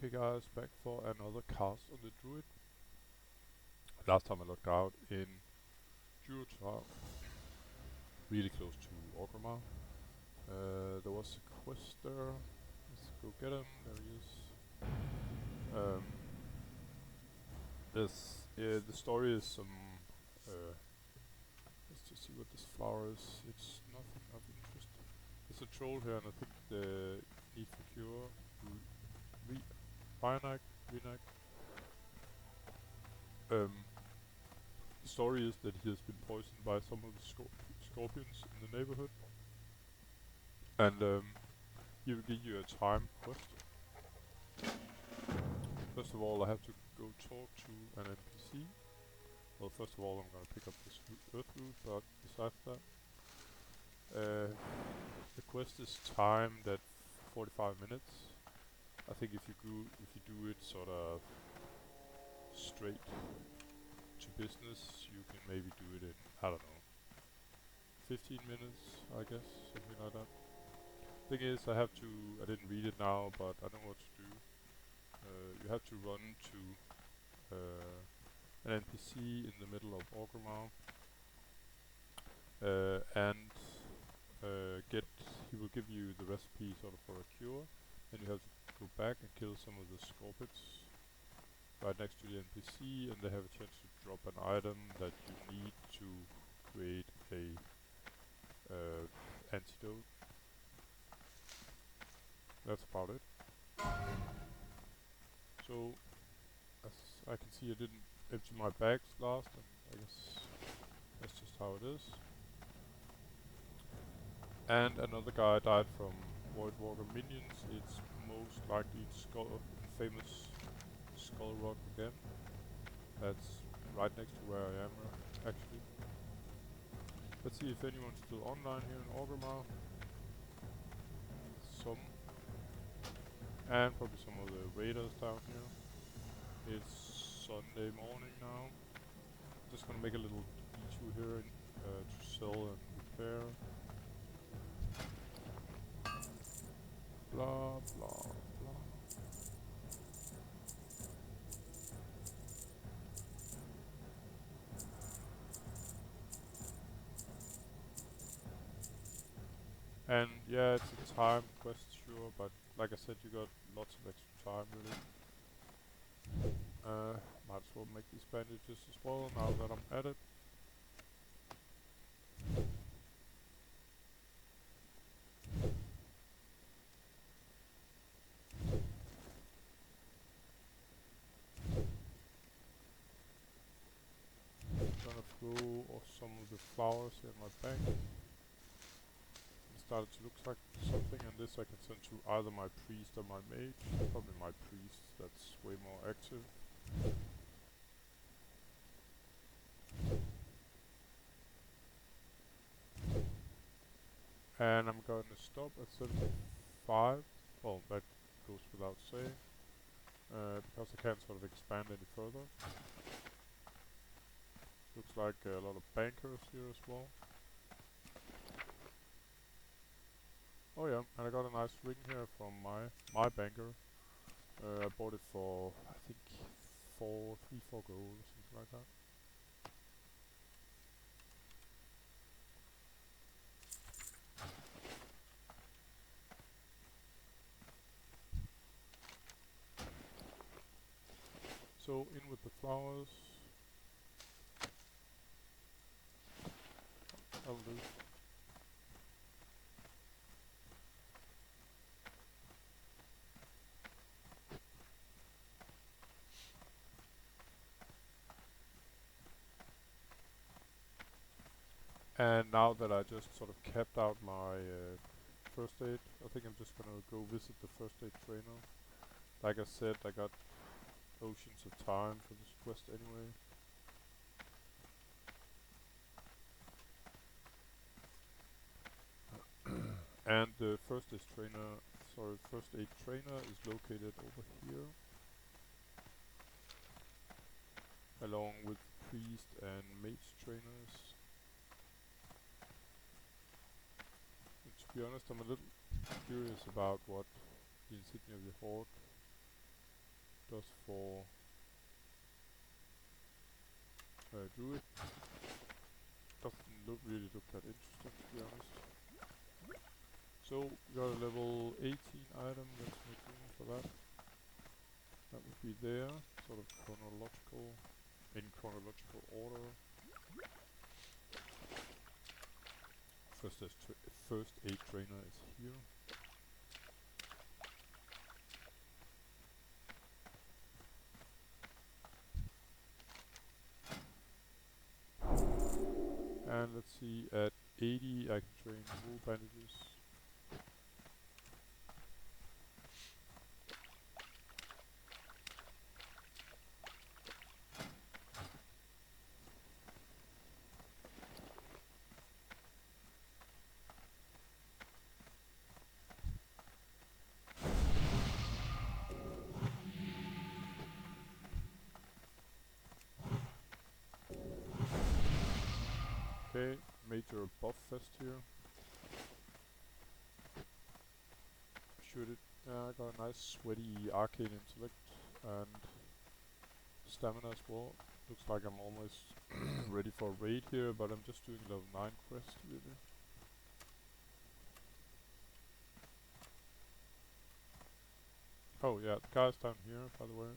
Okay guys, back for another cast on the druid. Last time I looked out in Durotar, really close to Orgrimmar. There was a quest there. Let's go get him. There he is. Um, the story is some. Let's just see what this flower is. It's nothing of interest. There's a troll here, and I think the need for cure. Reinac. Um, The story is that he has been poisoned by some of the scorpions in the neighborhood, and he will give you a time quest. First of all, I have to go talk to an NPC. Well, first of all, I'm gonna pick up this earth root, but besides that, the quest is timed at 45 minutes. I think if you do it sort of straight to business, you can maybe do it in, I don't know, 15 minutes, I guess, something like that. Thing is, I didn't read it now, but I know what to do. You have to run to an NPC in the middle of Orgrimmar, and he will give you the recipe sort of for a cure, and you have to go back and kill some of the scorpions right next to the NPC, and they have a chance to drop an item that you need to create a antidote. That's about it. So, as I can see, I didn't empty my bags last, and I guess that's just how it is. And another guy died from Voidwalker minions. It's most likely famous Skull Rock again. That's right next to where I am actually. Let's see if anyone's still online here in Orgrimmar. Some. And probably some of the raiders down here. It's Sunday morning now. Just gonna make a little detour here to sell and repair. Blah blah blah. And yeah, it's a time quest, sure, but like I said, you got lots of extra time really. Might as well make these bandages as well now that I'm at it. Gonna throw off some of the flowers here in my bank. It started to look like something, and this I can send to either my priest or my mage. Probably my priest, that's way more active. And I'm gonna stop at 75. Well, that goes without saying, because I can't sort of expand any further. Looks like a lot of bankers here as well. Oh yeah, and I got a nice ring here from my banker. I bought it for, I think, 3-4 gold or something like that. So in with the flowers. That'll do. And now that I just sort of capped out my first aid, I think I'm just gonna go visit the first aid trainer. Like I said, I got oceans of time for this quest anyway. And the first aid trainer is located over here, along with priest and mage trainers. And to be honest, I'm a little curious about what the insignia of the Horde does for druid. Doesn't really look that interesting, to be honest. So we got a level 18 item. Let's make room for that. That would be there, sort of in chronological order. First aid trainer is here. And let's see, at 80 I can train wool bandages. Okay, major buff fest here. Shoot it. I got a nice sweaty arcane intellect and stamina as well. Looks like I'm almost ready for a raid here, but I'm just doing level 9 quest really. Oh yeah, the guy's down here, by the way.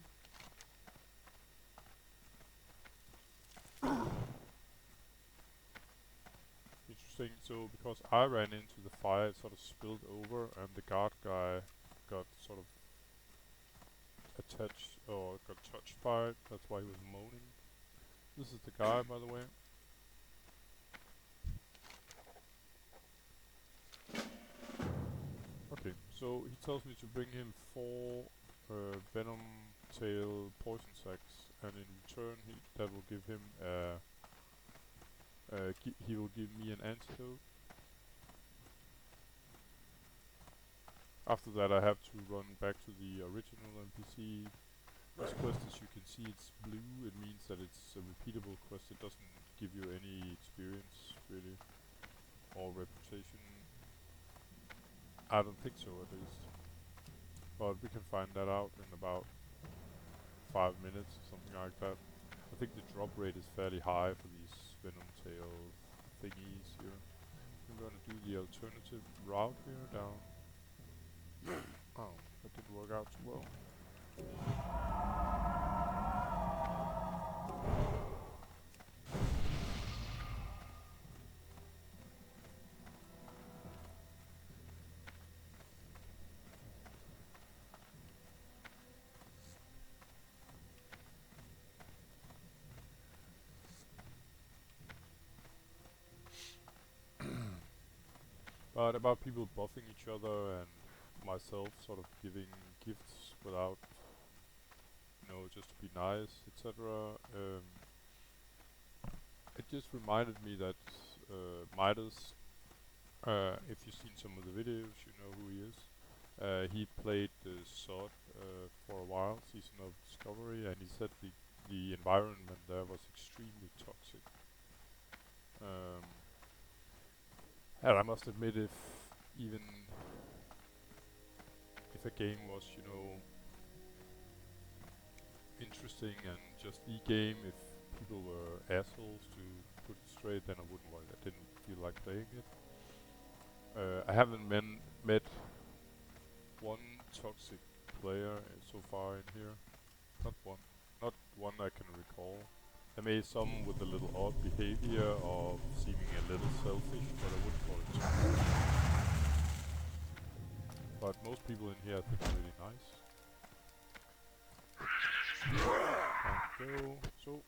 Interesting, so because I ran into the fire, it sort of spilled over and the guard guy got sort of attached or got touched by it. That's why he was moaning. This is the guy, by the way. Okay, so he tells me to bring him 4 venom tail poison sacks, and in return that will give him he will give me an antidote. After that I have to run back to the original NPC. This quest, as you can see, it's blue. It means that it's a repeatable quest. It doesn't give you any experience really or reputation. I don't think so, at least. But we can find that out in about 5 minutes or something like that. I think the drop rate is fairly high for these venom tail thingies here. I'm gonna do the alternative route here down. Oh, that didn't work out too well. But about people buffing each other and myself sort of giving gifts without, just to be nice, etc. It just reminded me that Midas, if you've seen some of the videos, you know who he is. He played the sword for a while, Season of Discovery, and he said the environment there was extremely toxic. And I must admit, if a game was, interesting and just the game, if people were assholes, to put it straight, then I didn't feel like playing it. I haven't met one toxic player so far in here. Not one I can recall. There may be some with a little odd behavior or seeming a little selfish, but I wouldn't call it toxic. But most people in here I think are really nice. And go. So,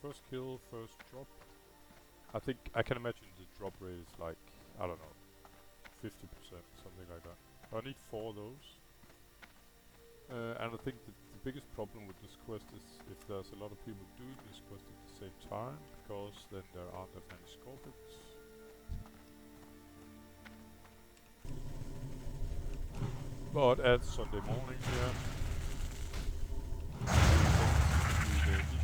first kill, first drop. I think I can imagine the drop rate is like, I don't know, 50%, something like that. I need 4 of those. And I think the biggest problem with this quest is if there's a lot of people doing this quest at the same time, because then there aren't that many scorpions. But at Sunday morning here, the issue.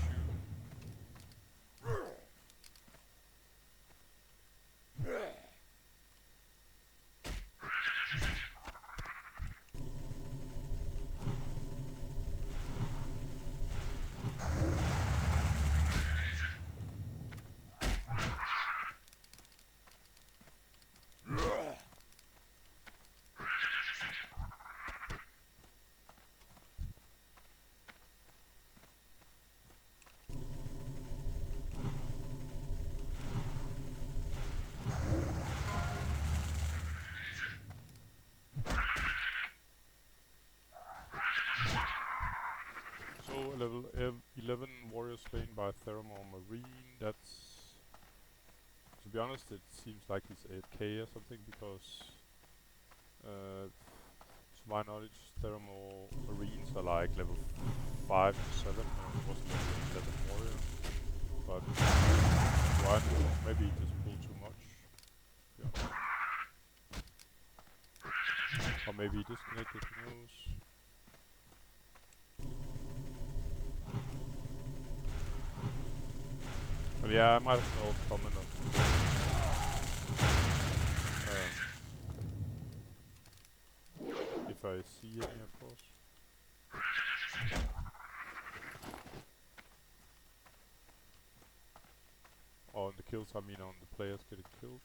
level 11 warrior slain by Theramore Marine. That's, to be honest, it seems like he's AFK or something because, to my knowledge, Theramore Marines are like level 5 to 7 and it was level 11 warrior. But why? Maybe he just pulled too much. Yeah. Or maybe he disconnected, who knows. But yeah, I might as well comment on if I see any, of course. Or on the kills, I mean on the players getting killed.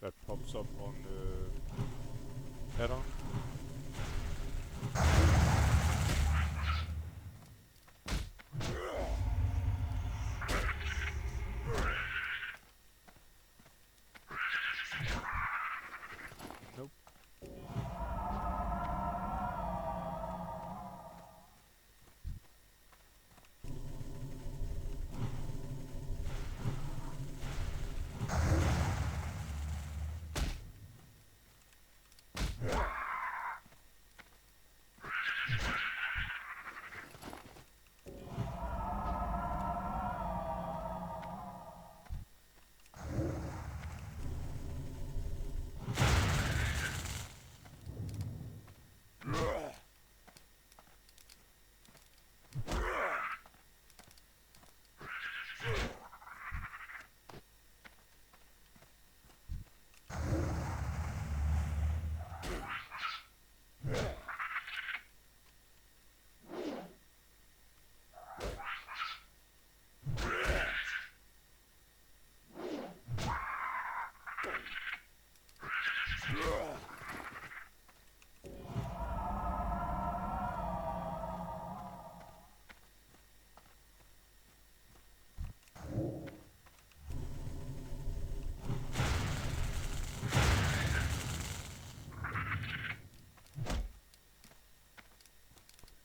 That pops up on the add-on. Nope.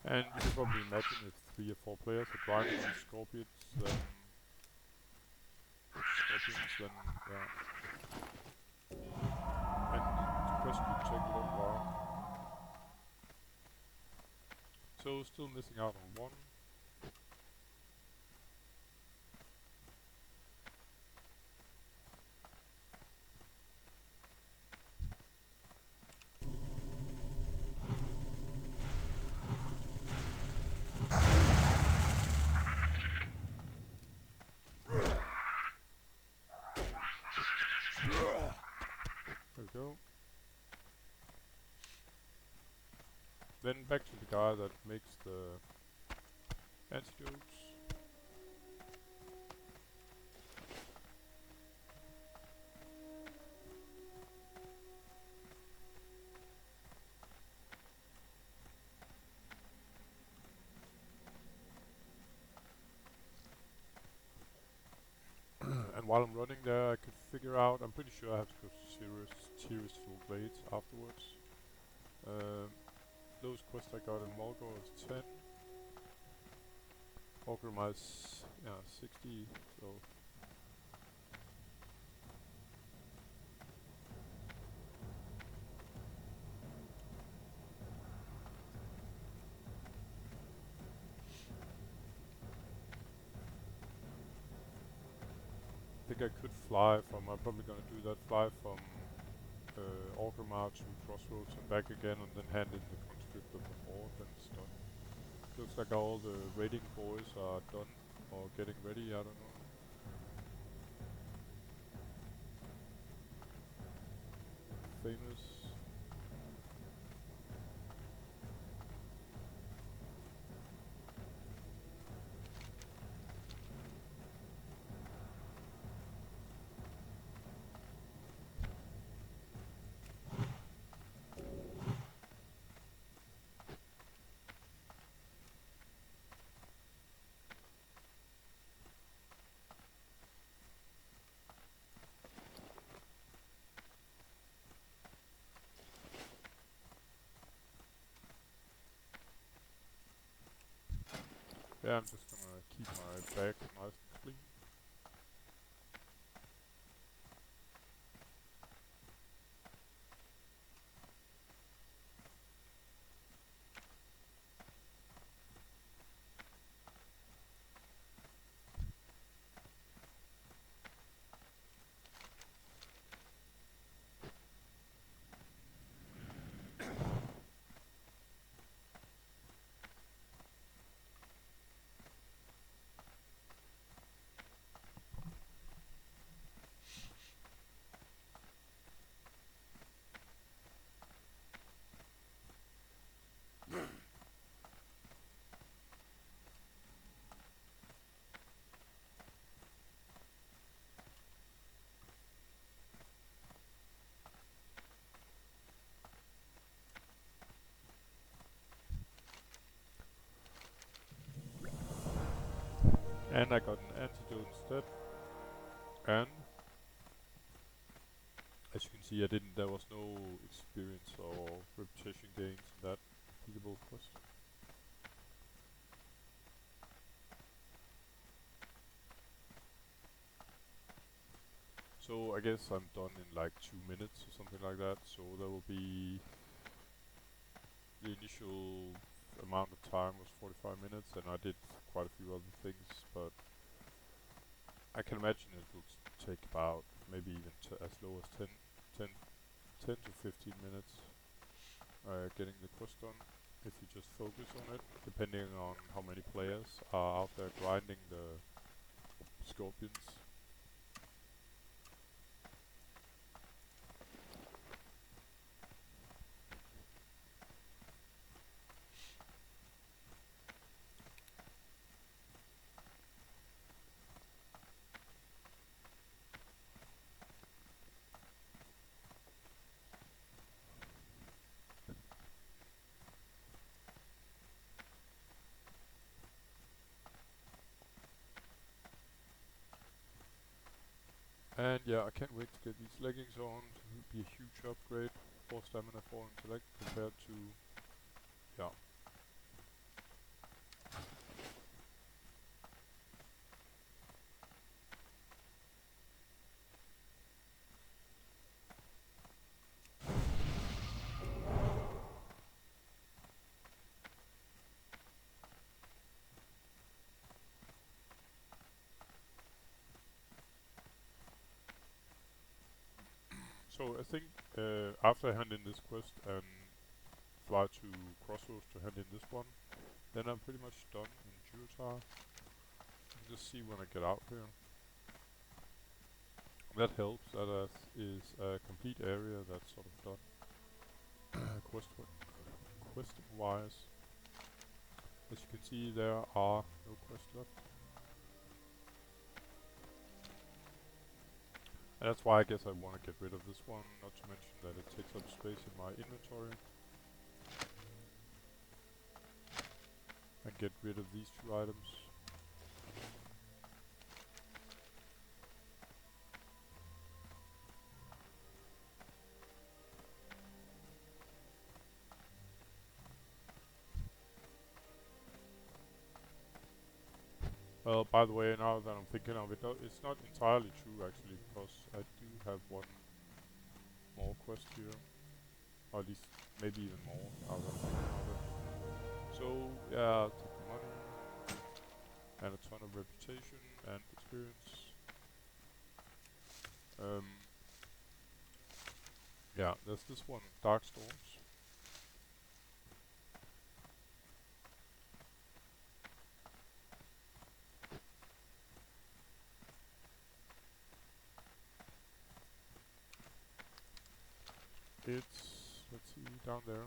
And you can probably imagine if 3 or 4 players are driving on scorpions, then yeah. And the quest could take a little while. So still missing out on 1. There we go. Then back to the guy that makes the antidotes. And while I'm running there, I could figure out, I'm pretty sure I have to go to Tirisfal Glades afterwards. Those quests I got in Mulgore is 10. Orgrimmar is 60, so I think I could fly from, I'm probably gonna do that, fly from Orgrimmar to Crossroads and back again and then hand in the conscript of the Horde and it's done. Looks like all the raiding boys are done or getting ready, I don't know. Famous. Yeah, I'm just gonna keep my bag nice and clean. And I got an antidote instead. And as you can see, there was no experience or reputation gains in that repeatable quest. So I guess I'm done in like 2 minutes or something like that. So there will be the initial amount of time was 45 minutes, and I did quite a few other things, but I can imagine it will take about maybe even as low as 10 to 15 minutes getting the quest done if you just focus on it, depending on how many players are out there grinding the scorpions. And yeah, I can't wait to get these leggings on. It will be a huge upgrade for stamina, for intellect compared to, yeah. So I think after I hand in this quest and fly to Crossroads to hand in this one, then I'm pretty much done in Durotar. You can just see when I get out here. That helps. That is a complete area that's sort of done. Quest wise. As you can see, there are no quests left. And that's why I guess I want to get rid of this one, not to mention that it takes up space in my inventory. And get rid of these 2 items. Well, by the way, now that I'm thinking of it, it's not entirely true actually, because I do have one more quest here. Or at least, maybe even more, now that I'm thinking of it. So, yeah, take the money, and a ton of reputation and experience. Yeah, there's this one, Dark Storms. It's, let's see, down there.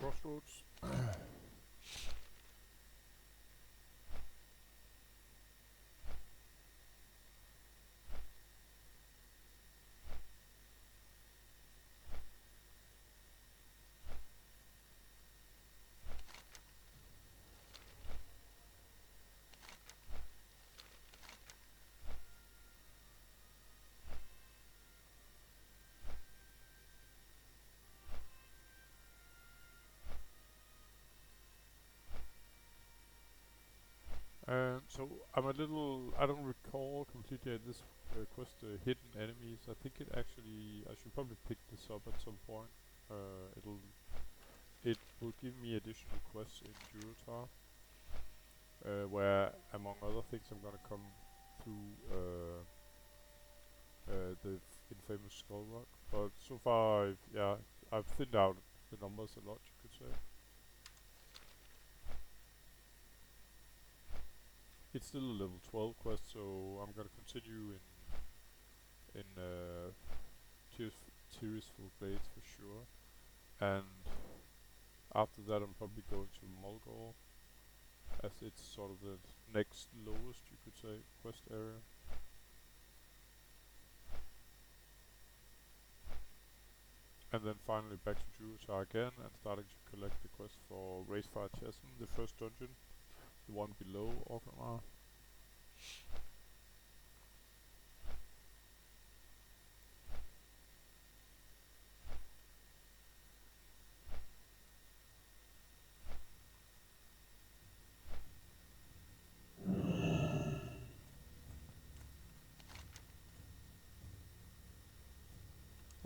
crossroads. So I'm a little. I don't recall completely this quest hidden enemies. I think it actually. I should probably pick this up at some point. It'll. It will give me additional quests in Durotar, where among other things I'm gonna come through the infamous Skull Rock. But so far, I've thinned out the numbers a lot, you could say. It's still a level 12 quest, so I'm gonna continue in Tirisfal Glades for sure. And after that, I'm probably going to Mulgore, as it's sort of the next lowest, you could say, quest area. And then finally back to Durotar again and starting to collect the quest for Racefire Chasm, the first dungeon, the one below Orgrimmar.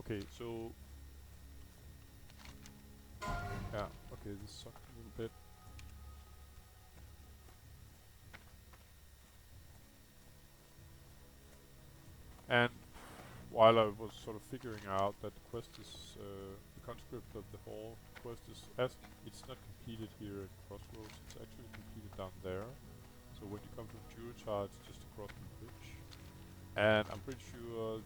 Okay, so yeah, okay, this sucked a little bit. And while I was sort of figuring out that the quest is the conscript of the hall quest is as it's not completed here at Crossroads, it's actually completed down there. So when you come from Durotar, it's just across the bridge. And I'm pretty sure,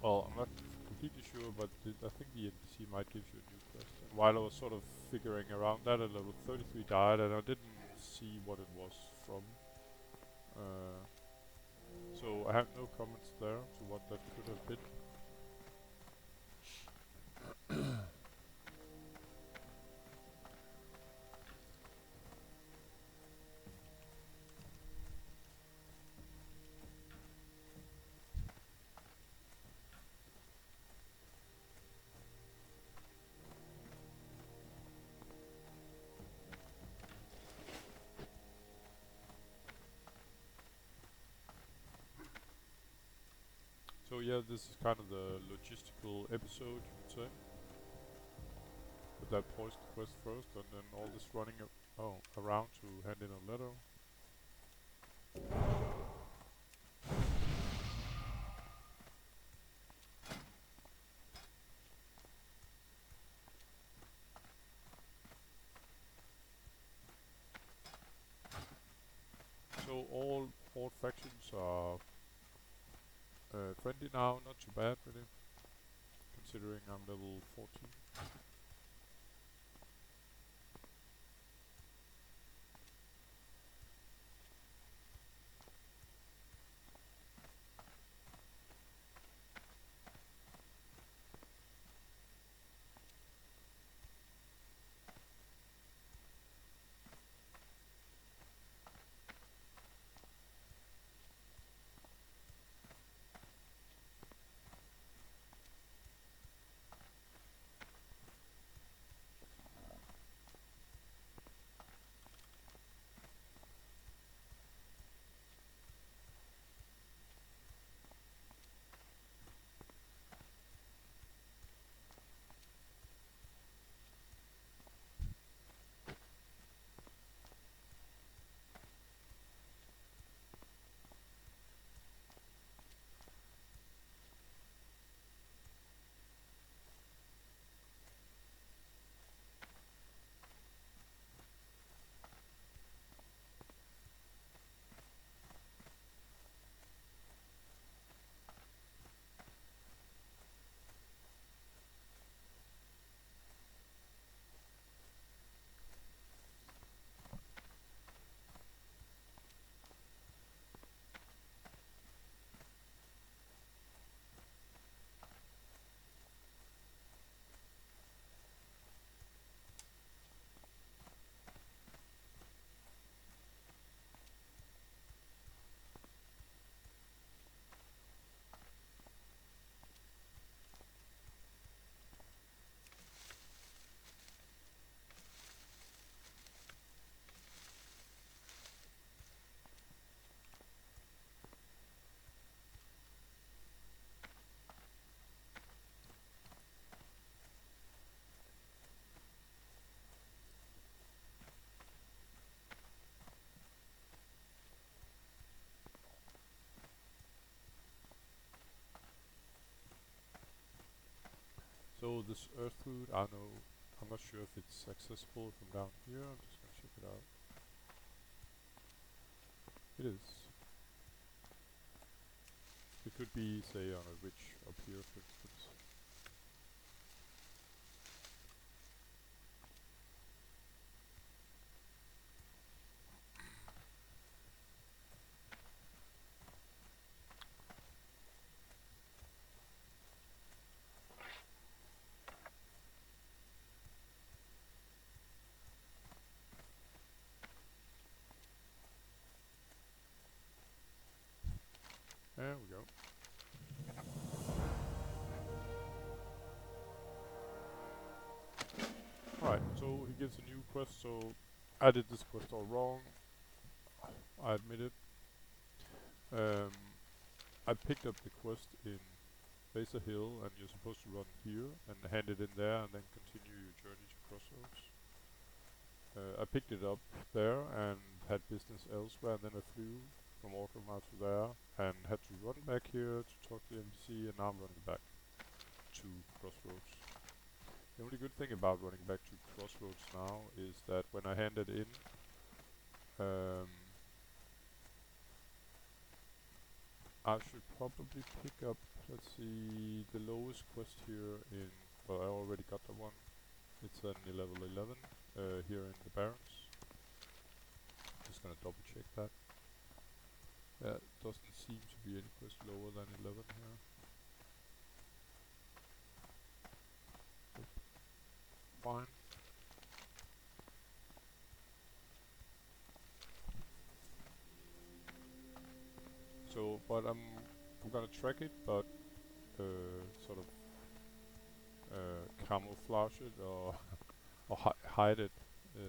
well, I'm not completely sure, but I think the NPC might give you a new quest. And while I was sort of figuring around that, at level 33 died, and I didn't see what it was from. So I have no comments there to what that could have been. So yeah, this is kind of the logistical episode, you could say. With that poison quest first, and then all this running around to hand in a letter. So all Horde factions are friendly now, not too bad really, considering I'm level 14. Oh, this earth food, I know. I'm not sure if it's accessible from down here. I'm just gonna check it out. It is. It could be, say, on a ridge up here, for instance. There we go. Alright, so he gives a new quest, so I did this quest all wrong. I admit it. I picked up the quest in Laser Hill, and you're supposed to run here and hand it in there and then continue your journey to Crossroads. I picked it up there and had business elsewhere, and then I flew from Orgrimmar to there and had to run back here to talk to the NPC, and now I'm running back to Crossroads. The only good thing about running back to Crossroads now is that when I hand it in, I should probably pick up, let's see, the lowest quest here in, well, I already got the one. It's an level 11 here in the Barrens. Just gonna double check that. Yeah, doesn't seem to be any quest lower than 11 here. Nope. Fine. So, but I'm gonna track it, but sort of camouflage it or or hide it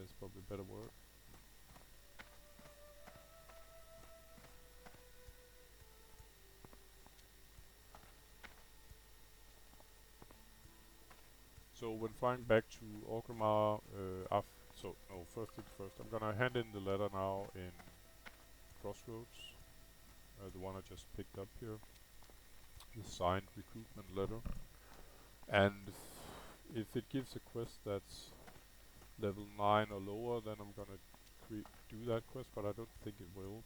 is probably a better word. So when flying back to Orgrimmar, first things first, I'm gonna hand in the letter now in Crossroads, the one I just picked up here, the signed recruitment letter. And if it gives a quest that's level 9 or lower, then I'm gonna do that quest, but I don't think it will,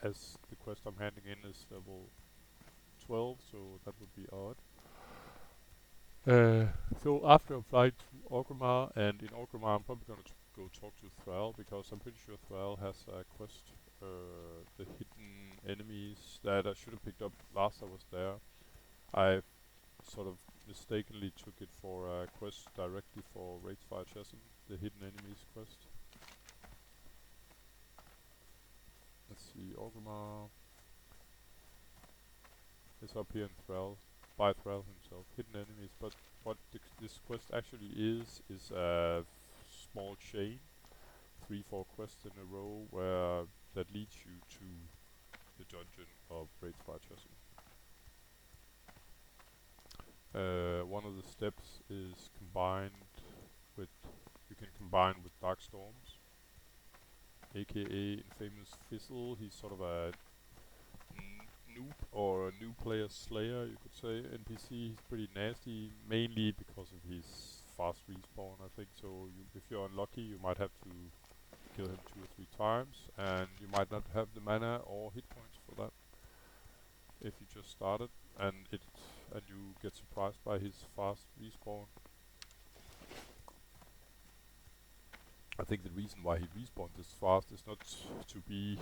as the quest I'm handing in is level 12, so that would be odd. So after I'm flying to Orgrimmar, and in Orgrimmar I'm probably gonna go talk to Thrall, because I'm pretty sure Thrall has a quest, the hidden enemies, that I should have picked up last I was there. I sort of mistakenly took it for a quest directly for Wraithfire Chasm, the hidden enemies quest. Let's see, Orgrimmar is up here in Thrall, by Thrall himself, hidden enemies, but what this quest actually is a small chain, 3-4 quests in a row, where that leads you to the dungeon of Wraithfire Chasm. One of the steps is you can combine with Dark Storms, aka Infamous Fizzle. He's sort of a noob or a new player slayer, you could say, NPC. He's pretty nasty, mainly because of his fast respawn, I think. So if you're unlucky, you might have to kill him 2 or 3 times, and you might not have the mana or hit points for that if you just started, and you get surprised by his fast respawn. I think the reason why he respawns this fast is not to be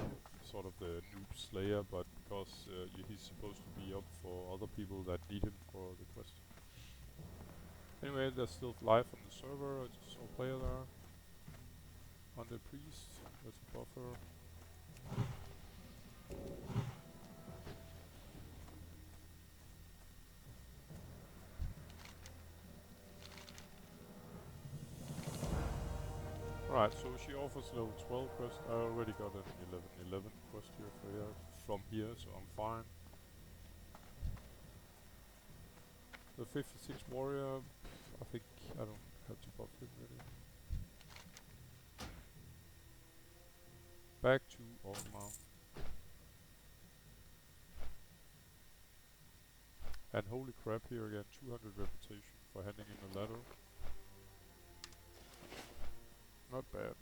sort of the noob slayer, but because he's supposed to be up for other people that need him for the quest. Anyway, there's still life on the server. I just saw a player there. Undead Priest, there's a buffer. Right, so she offers level 12 quest. I already got an 11 quest here from here, so I'm fine. The 56 warrior, I think I don't have to buff him really. Back to Orgrimmar. And holy crap, here again, 200 reputation, for handing in a letter. Not bad.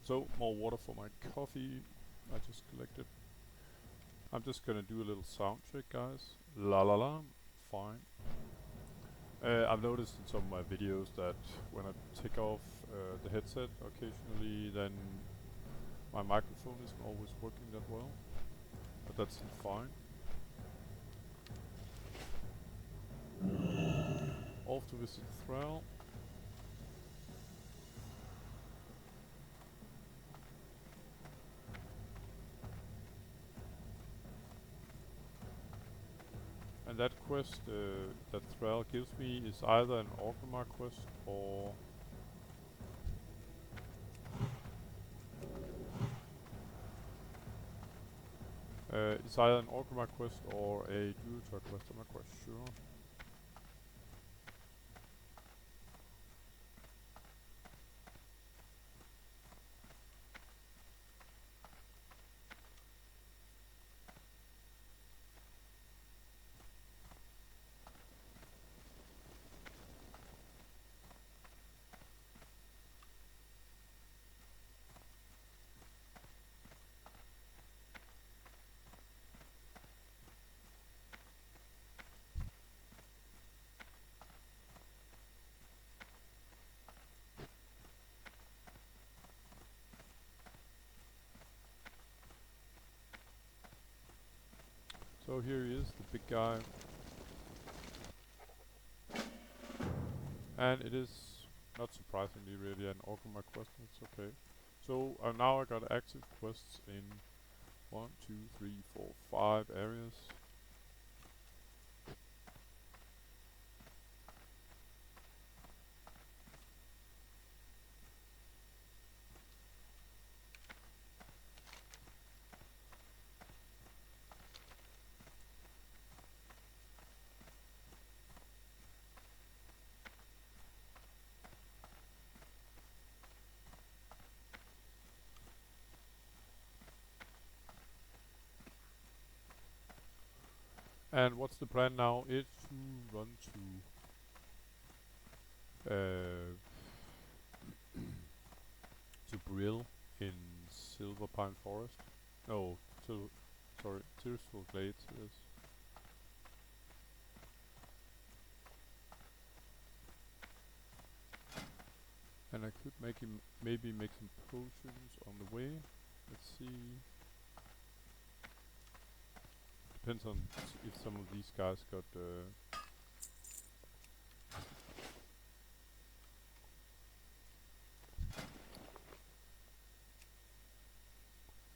So, more water for my coffee I just collected. I'm just gonna do a little sound check, guys. La la la. Fine. I've noticed in some of my videos that when I take off the headset occasionally, then my microphone isn't always working that well. But that's fine. Off to visit Thrall. And that quest that Thrall gives me is either an Orgrimmar quest or it's either an Orgrimmar quest or a Durotar quest. I'm not quite sure. So here he is, the big guy. And it is, not surprisingly really, an Orgrimmar quest, it's okay. So now I got active quests in 1, 2, 3, 4, 5 areas. And what's the plan now? It's to run to Brill in Silverpine Forest. No, sorry, Tirisfal Glades it is. And I could maybe make some potions on the way. Let's see. Depends on if some of these guys got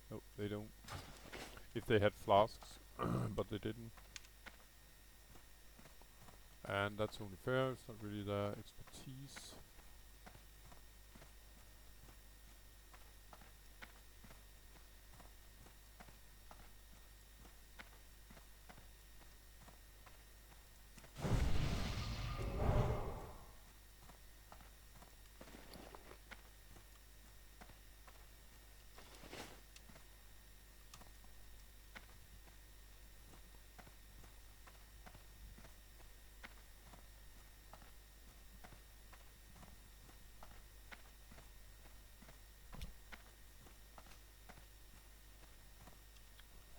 no, they don't. If they had flasks, but they didn't. And that's only fair, it's not really their expertise.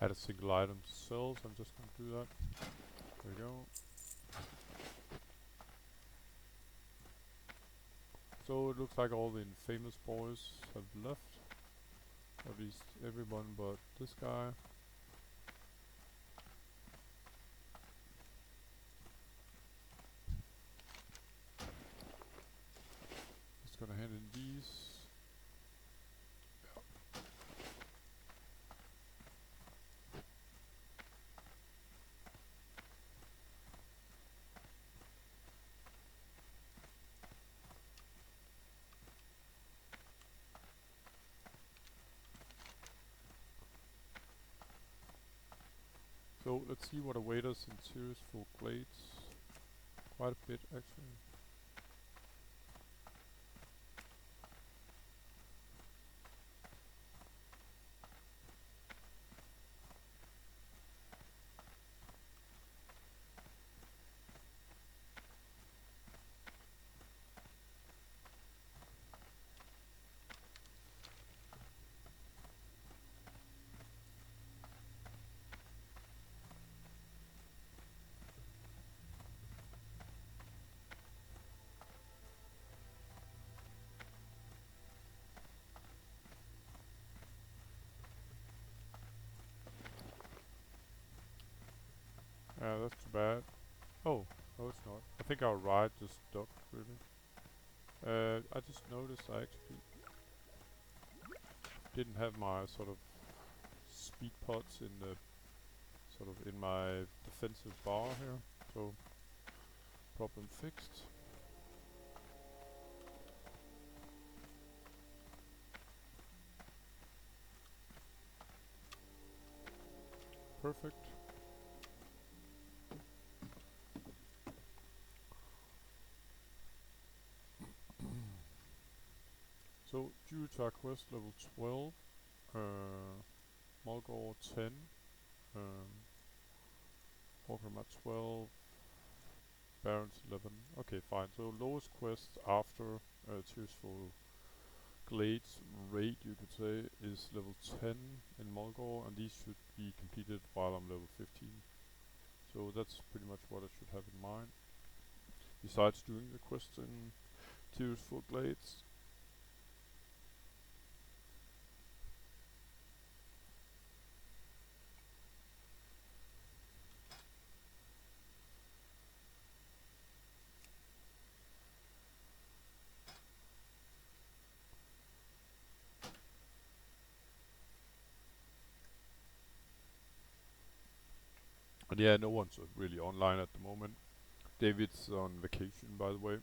Add a single item to sell, so I'm just gonna do that. There we go. So it looks like all the infamous boys have left. At least everyone but this guy. Just gonna hand in these. So let's see what awaits us in Tirisfal Glades. Quite a bit actually. That's too bad. Oh, no it's not. I think our ride just stopped really. I just noticed I actually didn't have my sort of speed pots in the sort of in my defensive bar here. So problem fixed. Perfect. So Durotar quest level 12, Mulgore 10, Orgrimmar 12, Barrens 11. Okay, fine. So lowest quest after Tirisfal Glades raid, you could say, is level 10 in Mulgore, and these should be completed while I'm level 15. So that's pretty much what I should have in mind. Besides doing the quests in Tirisfal Glades. And yeah, no one's really online at the moment. David's on vacation, by the way.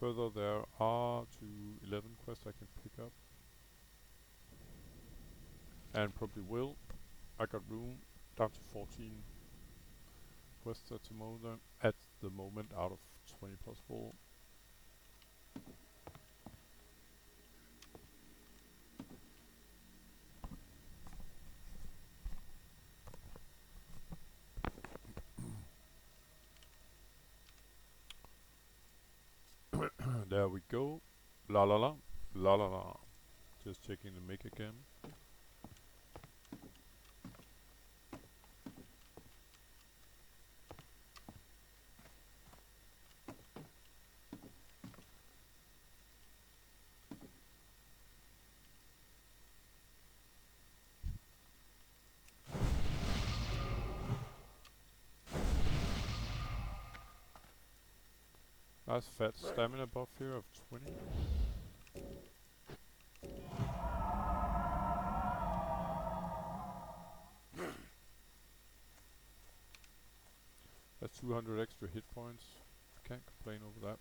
Further, there are to 11 quests I can pick up. And probably will. I got room down to 14 quests at the moment out of 20 possible. we go. La la la. La la la. Just checking the mic again. Nice fat stamina buff here of 20. That's 200 extra hit points. Can't complain over that.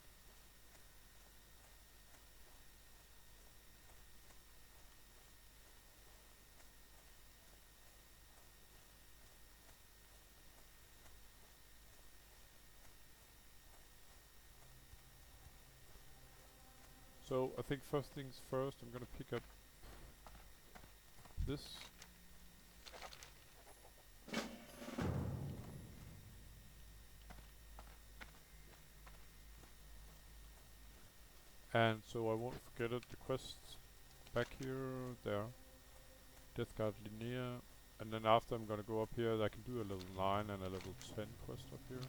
So I think first things first, I'm gonna pick up this. And so I won't forget it, the quests back here, there. Death Guard Linnea. And then after I'm gonna go up here, I can do a level 9 and a level 10 quest up here.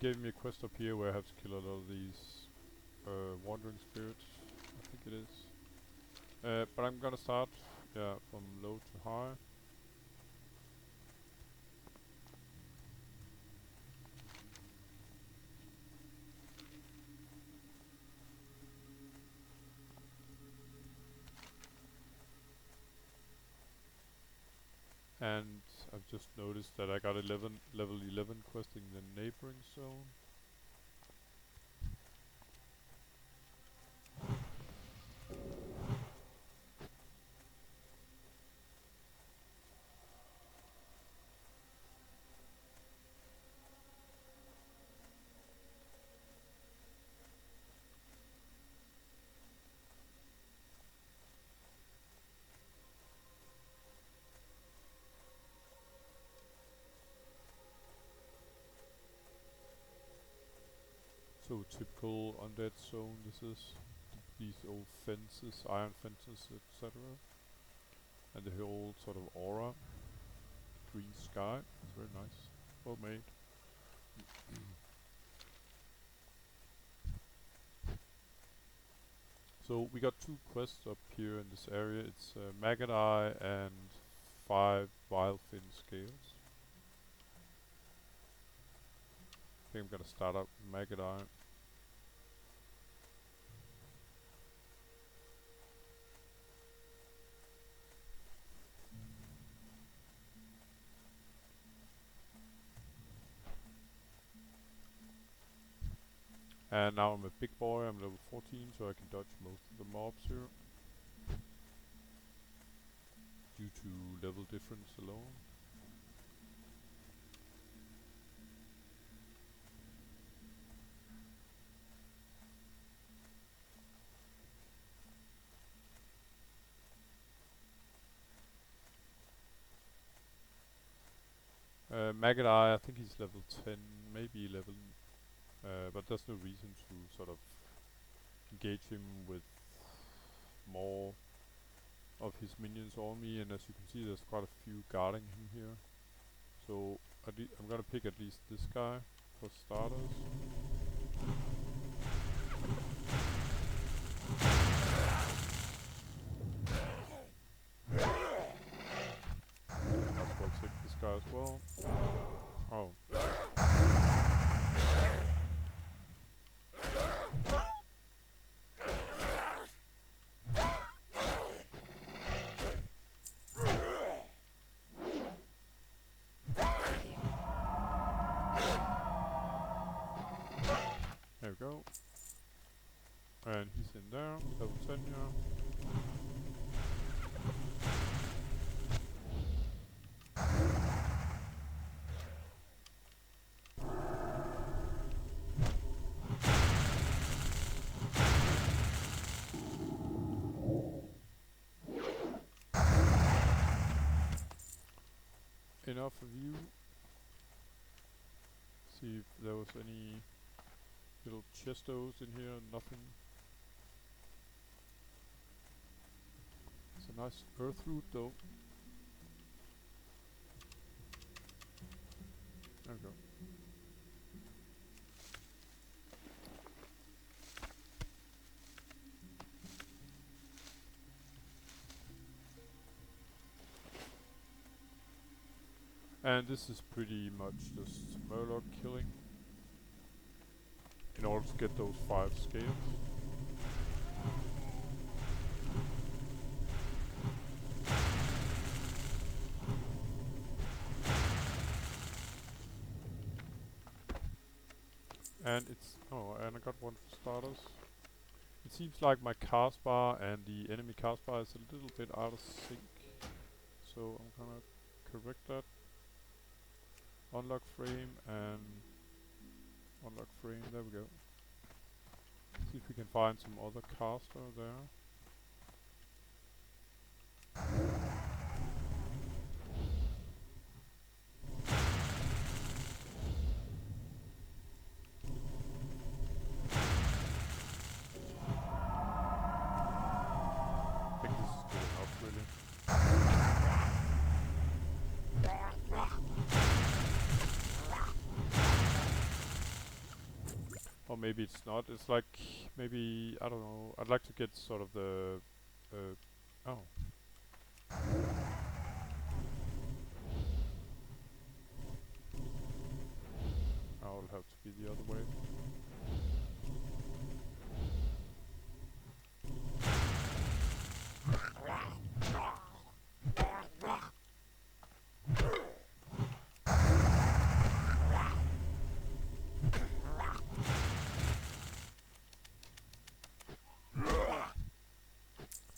Gave me a quest up here where I have to kill a lot of these wandering spirits, I think it is. But I'm gonna start from low to high. And I've just noticed that I got level 11 questing the neighboring zone. So typical undead zone this is. These old fences, iron fences, etc. And the whole sort of aura. Green sky, it's very nice. Well made. So we got 2 quests up here in this area. It's Maggot Eye and 5 Wildfin Scales. I think I'm gonna start up with Maggot Eye. And now I'm a big boy, I'm level 14, so I can dodge most of the mobs here. Due to level difference alone. Maggot Eye, I think he's level 10, maybe 11. But there's no reason to sort of engage him with more of his minions on me, and as you can see there's quite a few guarding him here. So I'm gonna pick at least this guy for starters. Might as well take this guy as well. Oh. And he's in there, level 10 here. Enough of you. See if there was any little chestos in here. Nothing. It's a nice earth root though. There we go. And this is pretty much just Murloc killing in order to get those 5 scales. And it's and I got one for starters. It seems like my cast bar and the enemy cast bar is a little bit out of sync, so I'm gonna correct that. Unlock frame and unlock frame, there we go. See if we can find some other caster there. I think this is going up really. Or maybe it's not. It's like, maybe, I don't know. I'd like to get sort of the... oh. I'll have to be the other way.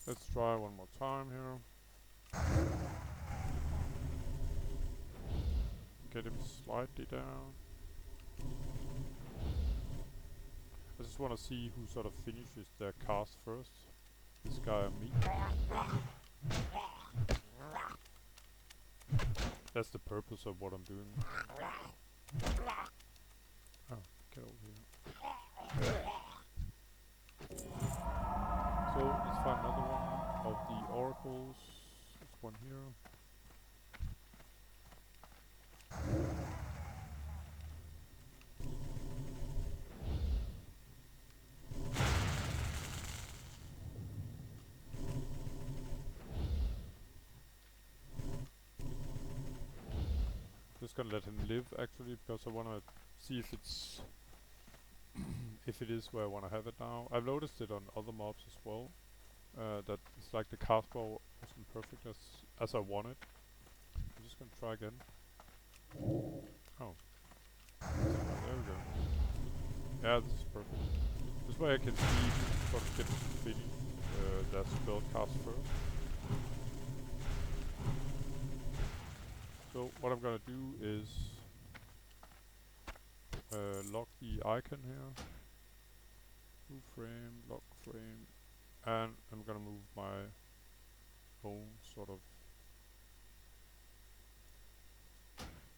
Let's try one more time here. Get him slightly down. I just want to see who sort of finishes their cast first. This guy or me. That's the purpose of what I'm doing. Oh, get over here. So let's find another one of the oracles. There's one here. Just gonna let him live actually, because I wanna see if it's if it is where I wanna have it now. I've noticed it on other mobs as well. That it's like the cast ball wasn't perfect as I wanted. I'm just gonna try again. Oh. There we go. Yeah, this is perfect. This way I can see sort of get to finish that spell cast first. So what I'm gonna do is lock the icon here. Move frame, lock frame, and I'm gonna move my own sort of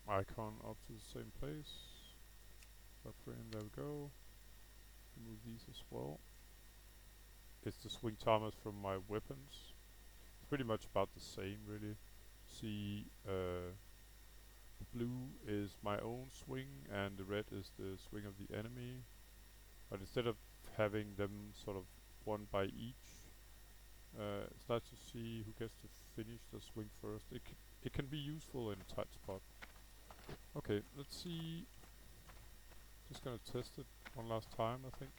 icon up to the same place. Lock frame, there we go. Move these as well. It's the swing timers from my weapons. It's pretty much about the same really. See, the blue is my own swing and the red is the swing of the enemy. But instead of having them sort of one by each, it's nice to see who gets to finish the swing first. It can be useful in a tight spot. Okay, let's see. Just gonna test it one last time, I think.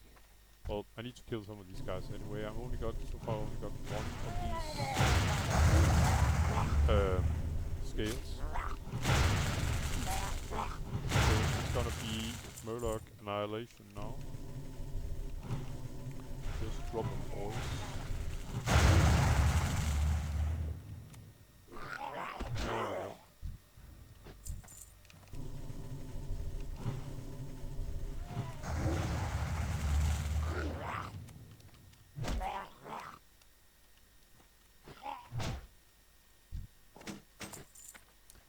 Well, I need to kill some of these guys anyway. I've only got, so far only got one of these scales. So it's gonna be Murloc Annihilation now. just drop a voice. There we go.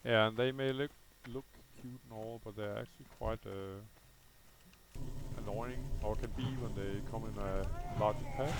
Yeah, and they may look cute and all, but they're actually quite annoying, or can be when they come in a larger pack.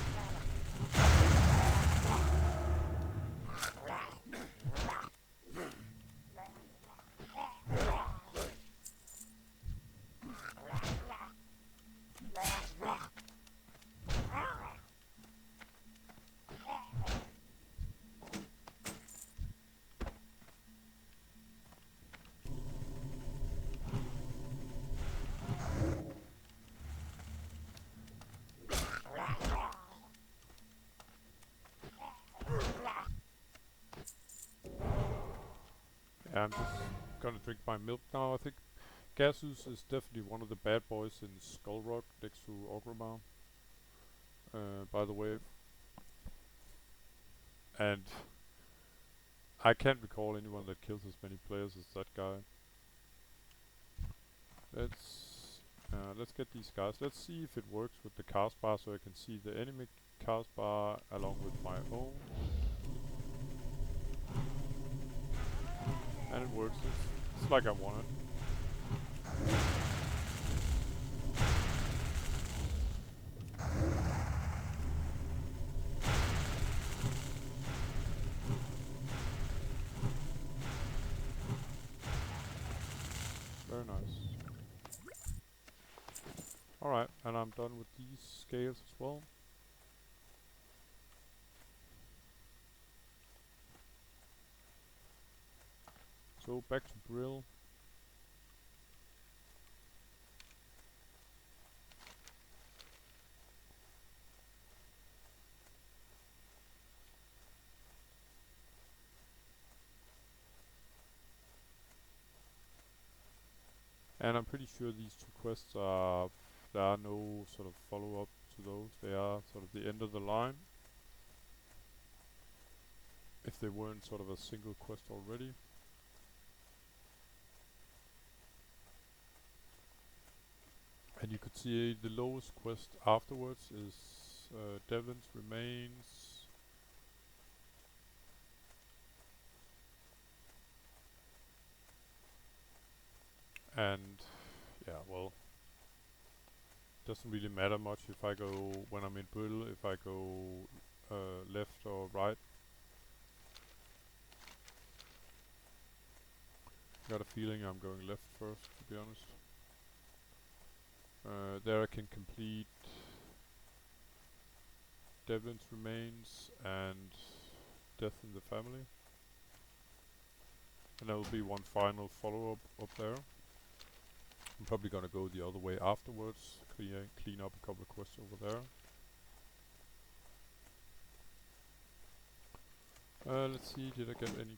Yeah, I'm just gonna drink my milk now. I think Gasus is definitely one of the bad boys in Skull Rock next to Orgrimmar. By the way, and I can't recall anyone that kills as many players as that guy. Let's get these guys. Let's see if it works with the cast bar, so I can see the enemy cast bar along with my own. And it works. It's like I wanted. Very nice. Alright, and I'm done with these scales as well. So back to Brill. And I'm pretty sure these two quests are, there are no sort of follow-up to those. They are sort of the end of the line. If they weren't sort of a single quest already. And you could see the lowest quest afterwards is Devlin's Remains. And yeah, well, doesn't really matter much if I go, when I'm in Brill, if I go left or right. Got a feeling I'm going left first, to be honest. There I can complete Devlin's Remains and Death in the Family. And there will be one final follow-up up there. I'm probably gonna go the other way afterwards, clean up a couple of quests over there. Let's see, did I get any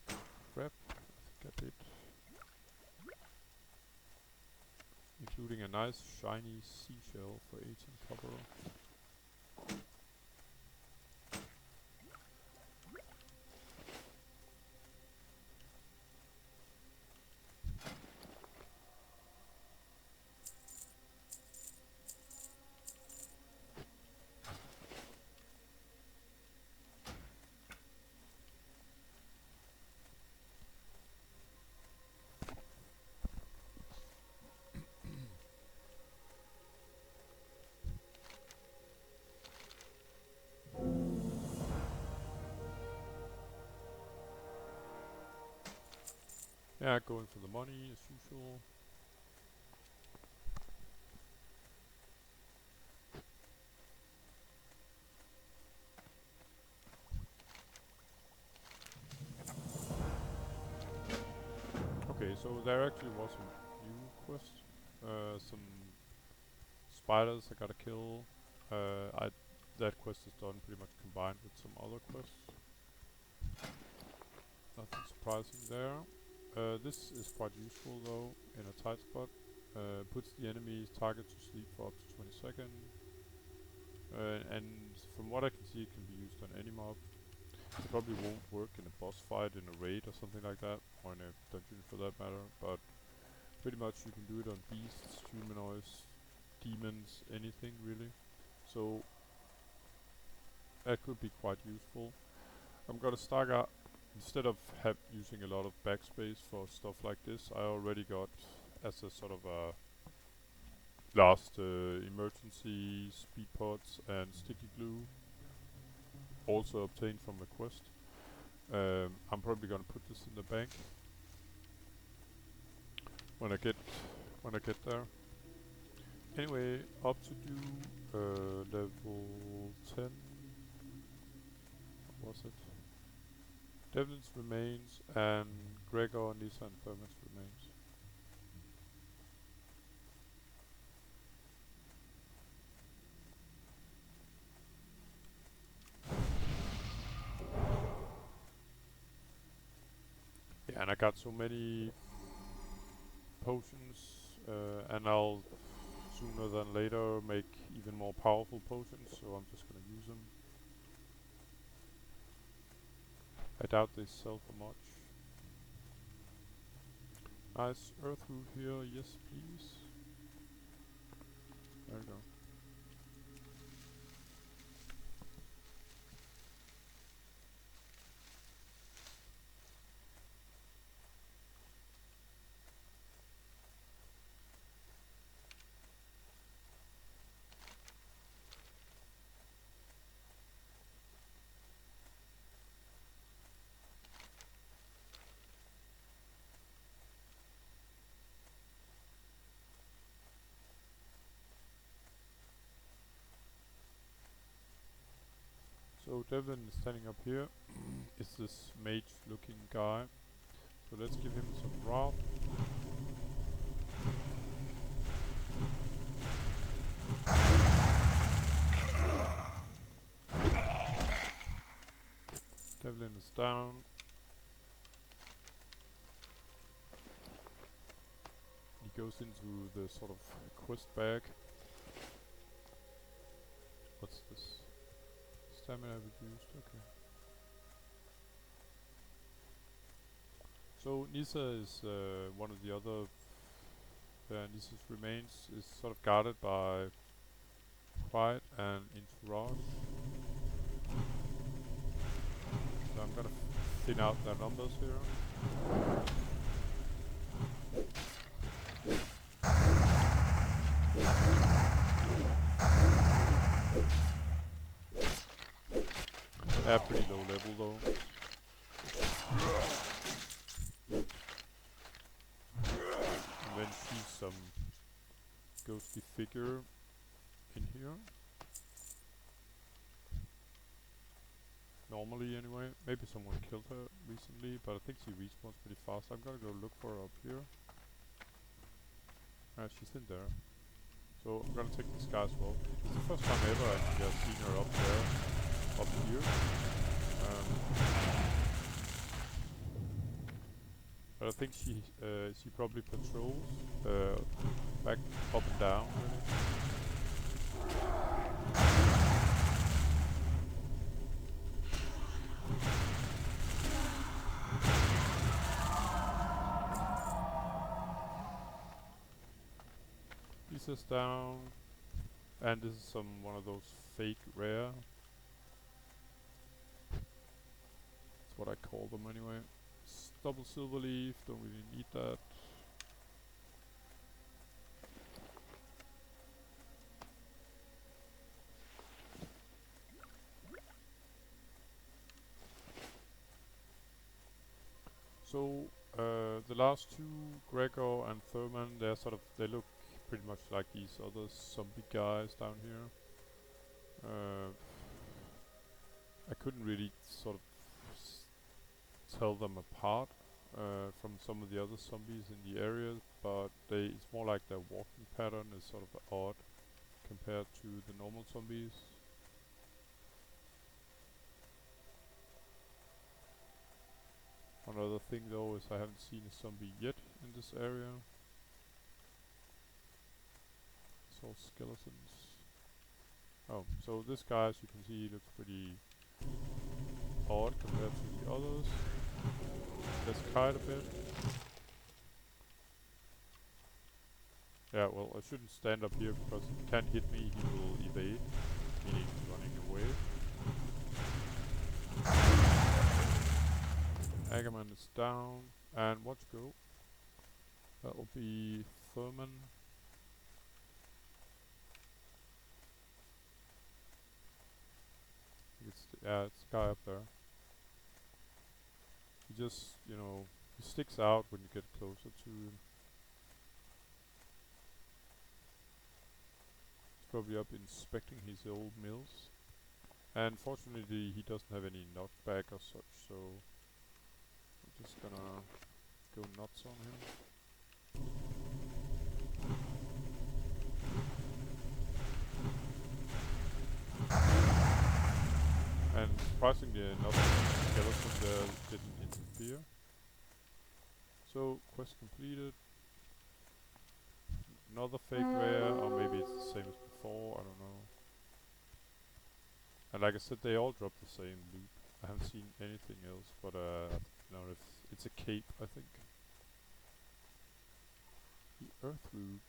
crap? I think I did. Including a nice shiny seashell for 18 copper. Yeah, going for the money as usual. Okay, so there actually was a new quest. Some spiders I gotta kill. That quest is done pretty much combined with some other quests. Nothing surprising there. This is quite useful though in a tight spot. Puts the enemy's target to sleep for up to 20 seconds. And from what I can see, it can be used on any mob. It probably won't work in a boss fight, in a raid or something like that, or in a dungeon for that matter, but pretty much you can do it on beasts, humanoids, demons, anything really. So that could be quite useful. I'm gonna start out, instead of using a lot of backspace for stuff like this, I already got, as a sort of a last emergency, speed pods and sticky glue, also obtained from a quest. I'm probably gonna put this in the bank when I get there. Anyway, up to do level 10. What was it? Devlin's remains and Gregor, Nissa and Thurman's remains. Yeah, and I got so many potions, and I'll sooner than later make even more powerful potions, so I'm just gonna use them. I doubt they sell for much. Nice earth root here, yes please. There we go. So Devlin is standing up here. Is this mage looking guy. So let's give him some wrath. Devlin is down. He goes into the sort of quest bag. What's this? Stamina reduced, okay. So Nissa is one of the other. Nissa's remains is sort of guarded by Quiet and Entourage. So I'm gonna thin out their numbers here. They're pretty low level though. And then see some ghostly figure in here. Normally anyway. Maybe someone killed her recently, but I think she respawns pretty fast. I'm gonna go look for her up here. She's in there. So I'm gonna take this guy as well. It's the first time ever I have seen her up there. Up here. But I think she probably patrols back up and down really. Lisa's down, and this is one of those fake rare. That's what I call them anyway. Double silver leaf, don't really need that. So the last two, Gregor and Thurman, they look pretty much like these other zombie guys down here. I couldn't really sort of tell them apart from some of the other zombies in the area, but it's more like their walking pattern is sort of odd compared to the normal zombies. One other thing though is I haven't seen a zombie yet in this area. It's all skeletons. Oh, so this guy, as you can see, looks pretty odd compared to the others. Let's kite a bit. Yeah, well, I shouldn't stand up here because if he can't hit me, he will evade, meaning running away. Agaman is down, and watch go. That'll be Thurman. It's it's the guy up there. He just, you know, he sticks out when you get closer to him. He's probably up inspecting his old mills. And fortunately, he doesn't have any knockback or such, so I'm just gonna go nuts on him. And surprisingly enough, the skeleton there didn't interfere. So, quest completed. Another fake rare, or maybe it's the same as before, I don't know. And like I said, they all drop the same loot. I haven't seen anything else, but no, it's a cape, I think. The Earth Loop.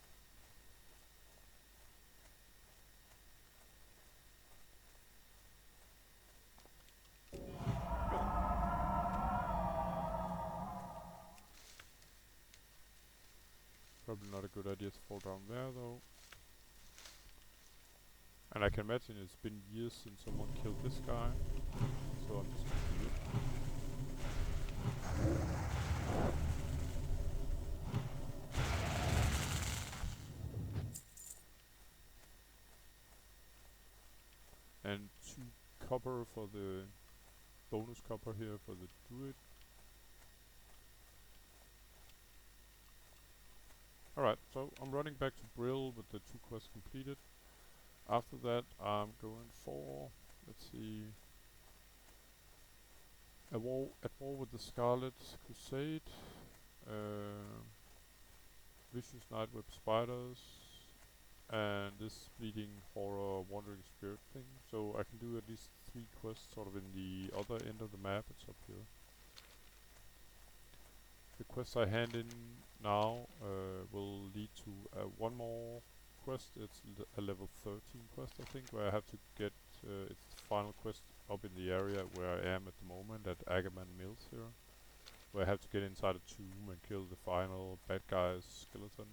Probably not a good idea to fall down there though. And I can imagine it's been years since someone killed this guy, so I'm just gonna do it. And 2 copper for the bonus copper here for the druid. Alright, so I'm running back to Brill with the 2 quests completed. After that I'm going for, let's see, at war with the Scarlet Crusade, Vicious Nightweb Spiders, and this Bleeding Horror Wandering Spirit thing. So I can do at least 3 quests sort of in the other end of the map. It's up here. The quest I hand in now will lead to one more quest. It's a level 13 quest, I think, where I have to get its final quest up in the area where I am at the moment at Agaman Mills here, where I have to get inside a tomb and kill the final bad guy's skeleton.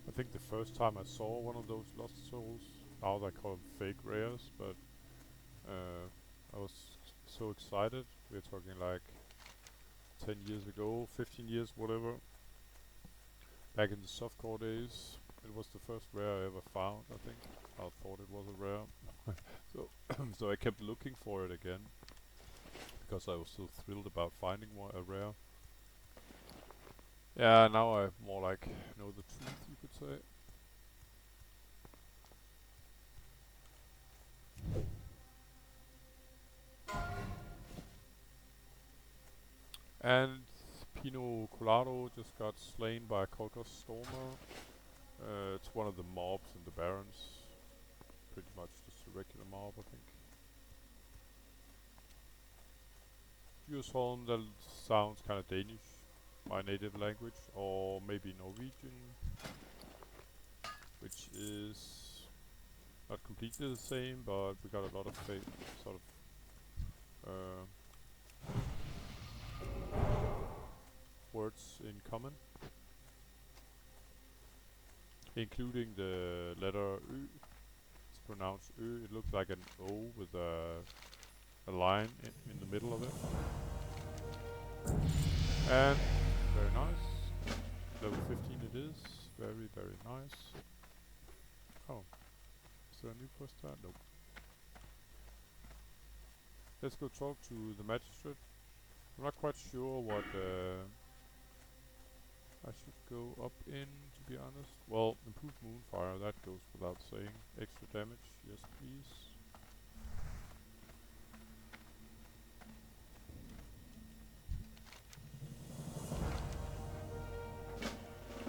I think the first time I saw one of those Lost Souls, now they call them fake rares, but I was so excited. We're talking like 10 years ago, 15 years, whatever. Back in the softcore days, it was the first rare I ever found, I think. I thought it was a rare. So, so I kept looking for it again, because I was so thrilled about finding a rare. Yeah, now I more like know the truth, you could say. And Pino Colado just got slain by a Kolkos Stormer. It's one of the mobs in the Barrens. Pretty much just a regular mob, I think. Djursholm, that sounds kind of Danish, my native language, or maybe Norwegian, which is not completely the same, but we got a lot of sort of words in common, including the letter Ö. It's pronounced Ö. It looks like an O with a line in the middle of it. And very nice. Level 15 it is. Very, very nice. Oh. Is there a new quest there? Nope. Let's go talk to the magistrate. I'm not quite sure what I should go up in, to be honest. Well, improved moonfire, that goes without saying. Extra damage, yes please.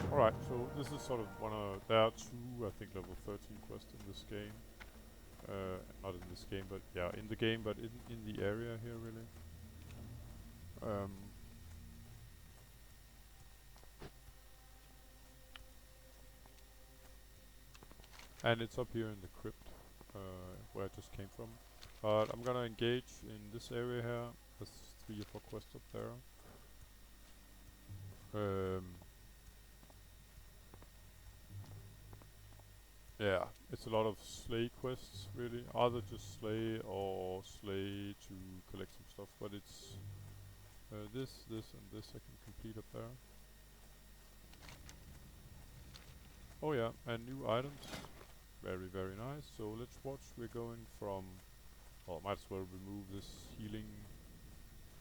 Alright, so this is sort of one of... There are two, I think, level 13 quests in this game. Not in this game, but yeah, in the game, but in the area here, really. And it's up here in the crypt, where I just came from. But I'm gonna engage in this area here. There's 3 or 4 quests up there. Yeah, it's a lot of slay quests, really. Either just slay or slay to collect some stuff, but it's this, and this I can complete up there. Oh yeah, and new items. Very, very nice. So let's watch. We're going from... Well, might as well remove this healing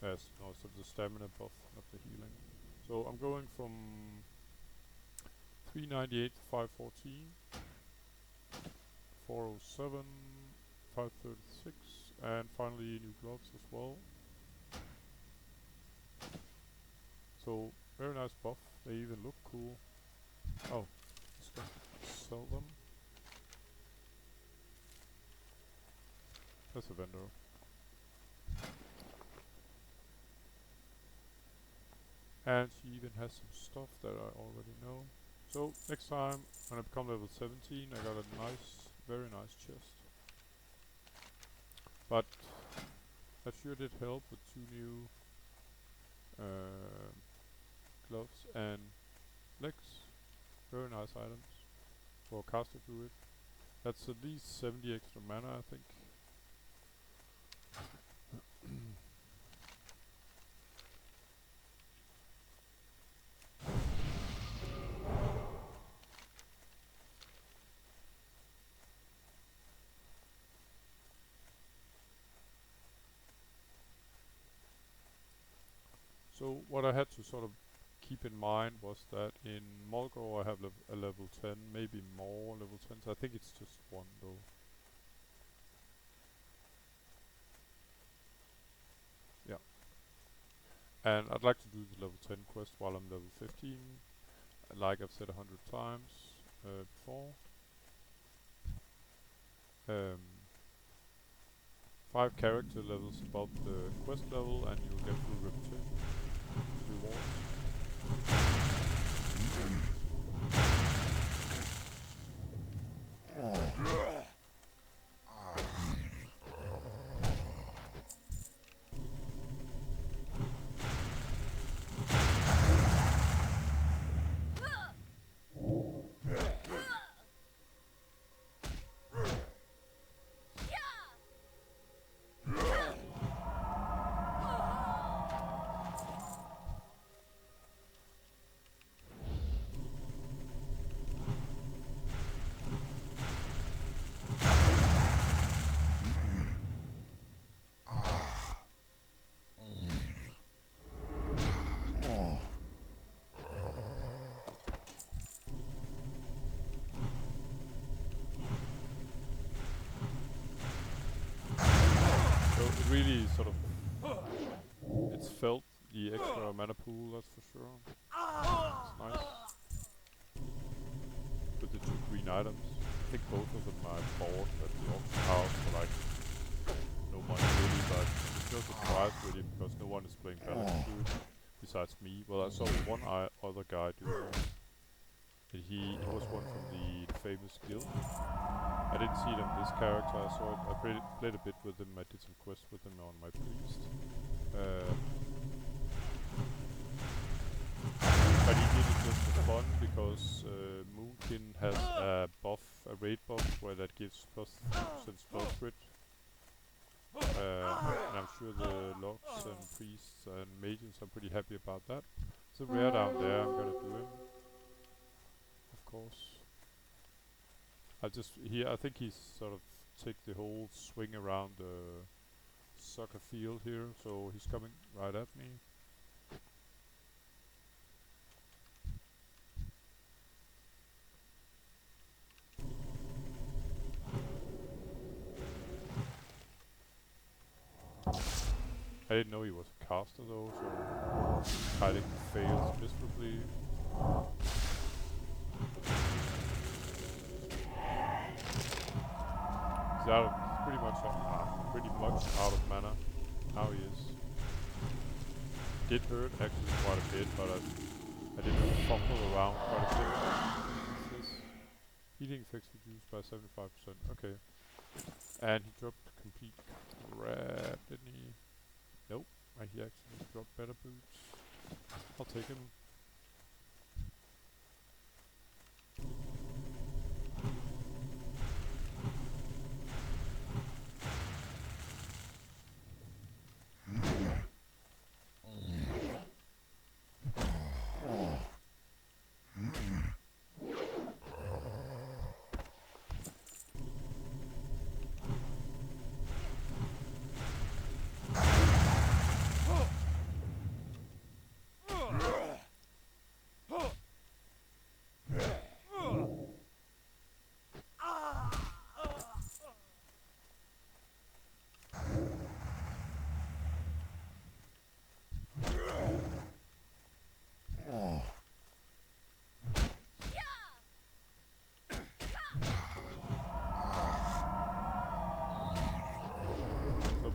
as... No, it's the stamina buff, not the healing. So I'm going from 398 to 514. 407, 536, and finally new gloves as well. So, very nice buff. They even look cool. Oh, just gonna sell them. That's a vendor. And she even has some stuff that I already know. So, next time, when I become level 17, I got a nice, very nice chest. But that sure did help with 2 new gloves and legs. Very nice items for caster druid. That's at least 70 extra mana, I think. So what I had to sort of keep in mind was that in Mulgore I have a level 10, maybe more level 10s. I think it's just 1 though. Yeah. And I'd like to do the level 10 quest while I'm level 15, like I've said 100 times before. 5 character levels above the quest level and you'll get full repetition reward. Really sort of, it's felt the extra mana pool, that's for sure. It's nice. With the 2 green items. I think both of them I bought at the auction house for like no money really, but no surprise really, because no one is playing Barrens druid besides me. Well, I saw one other guy doing it. And he was one from the famous guild. I didn't see it on this character. I saw it. I played a bit with him. I did some quests with him on my priest. But he did it just for fun because Moonkin has a buff, a raid buff, where that gives +3% spell crit. And I'm sure the logs and priests and mages are pretty happy about that. So rare down there, I'm gonna do him. Of course. I think he's sort of take the whole swing around the soccer field here, so he's coming right at me. I didn't know he was a caster though, so fighting fails miserably. He's pretty much out of mana. Now he is. Did hurt actually quite a bit, but I did fumble around quite a bit. This healing effects reduced by 75%. Okay. And he dropped complete crap, didn't he? Nope. He actually dropped better boots. I'll take him.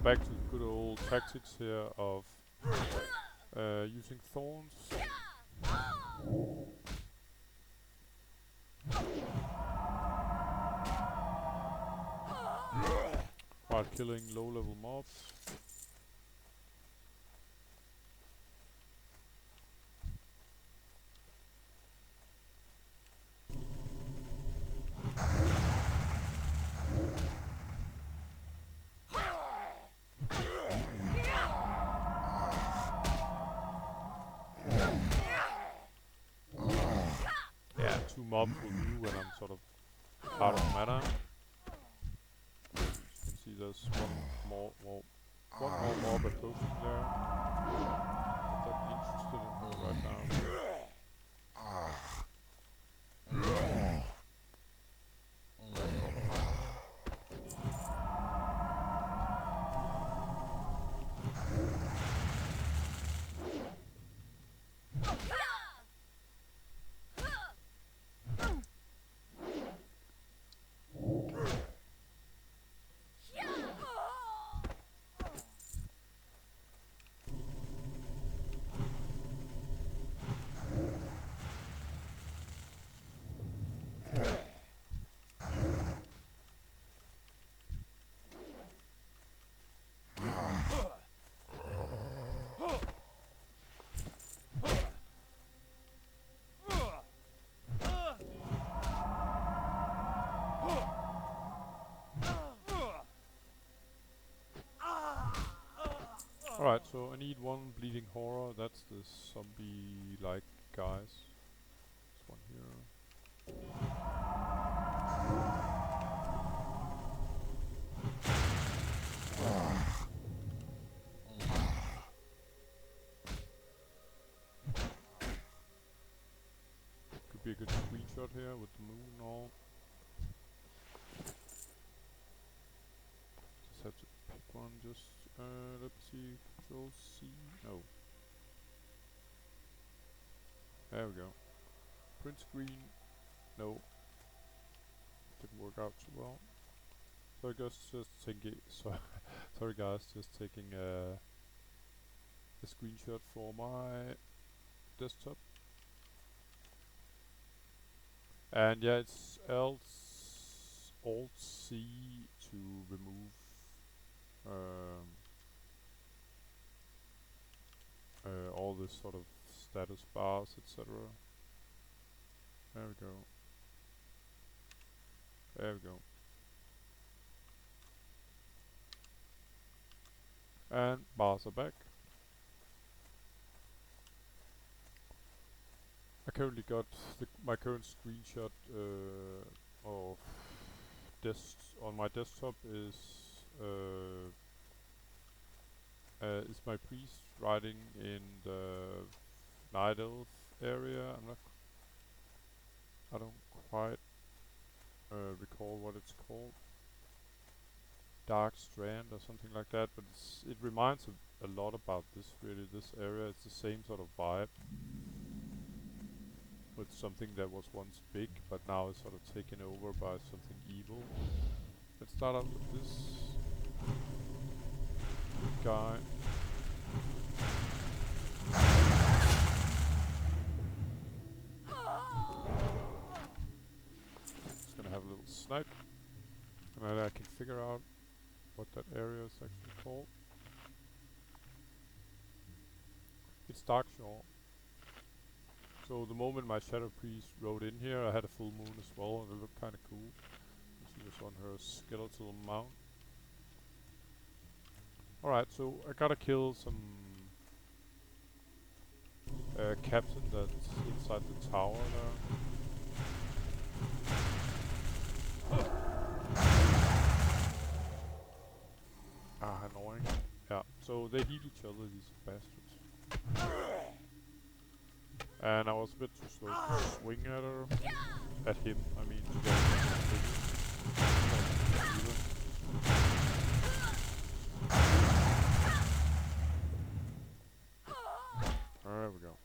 Back to the good old tactics here of using thorns. While killing low level mobs. Two mobs will do when I'm sort of out of mana. You can see there's one more mob approaching there. I'm not interested in her right now. Alright, so I need one bleeding horror. That's the zombie-like guys. This one here. Could be a good screenshot here with the moon and all. Just have to pick one. Just let's see. Control C. No. There we go. Print screen. No. Didn't work out too well. Sorry guys, just taking sorry guys, just taking a screenshot for my desktop. And yeah, it's Alt C to remove all this sort of status bars, etc. There we go. There we go. And bars are back. I currently got my current screenshot of on my desktop is my priest riding in the Night Elf area. I don't quite recall what it's called. Dark Strand or something like that, but it reminds a lot about this really. This area, it's the same sort of vibe with something that was once big but now is sort of taken over by something evil. Let's start out with this guy. Just gonna have a little snipe, and then I can figure out what that area is actually called. It's Darkshore. So the moment my Shadow Priest rode in here, I had a full moon as well, and it looked kinda cool. She was on her skeletal mount. Alright, so I gotta kill some captain that's inside the tower there. Annoying. Yeah, so they heal each other, these bastards. And I was a bit too slow to swing at her. At him, I mean, to get there we go.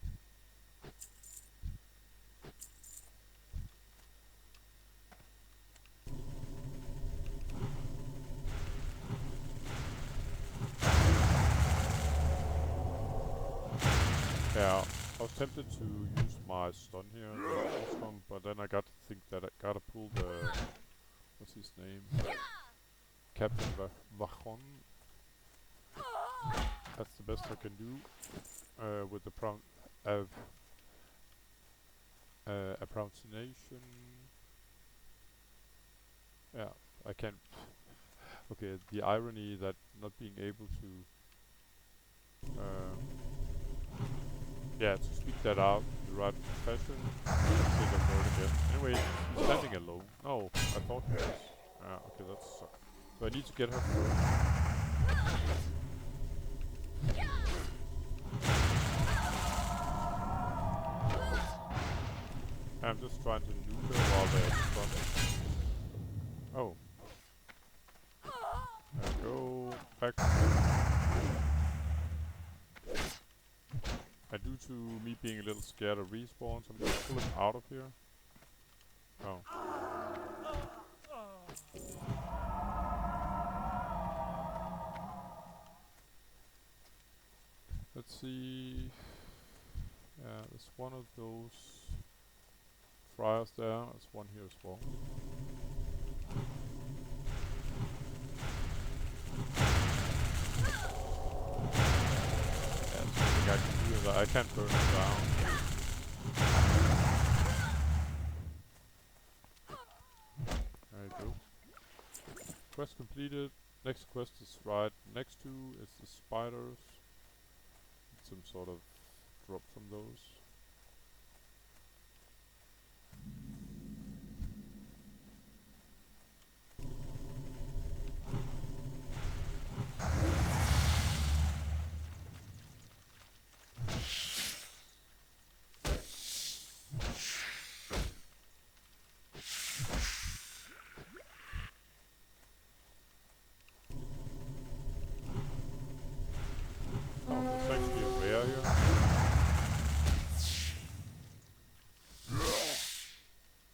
Yeah, I was tempted to use my stun here, but then I got to think that I gotta pull the... what's his name? Captain Vachon. That's the best I can do with the approximation. Yeah, I can't... okay, the irony that not being able to... yeah, to speak that out in the right fashion. Let's say that word again. Anyway, he's standing alone. No, I thought he was. Okay, that sucks. So I need to get her first. I'm just trying to nuke her while they're responding. Oh. There we go. Back to him. And due to me being a little scared of respawns, I'm gonna pull him out of here. Oh. Let's see. Yeah, there's one of those friars there. There's one here as well. Yeah, there's nothing I can do with that. I can't burn it down. There you go. Quest completed. Next quest is right next to is the spiders. Some sort of drop from those.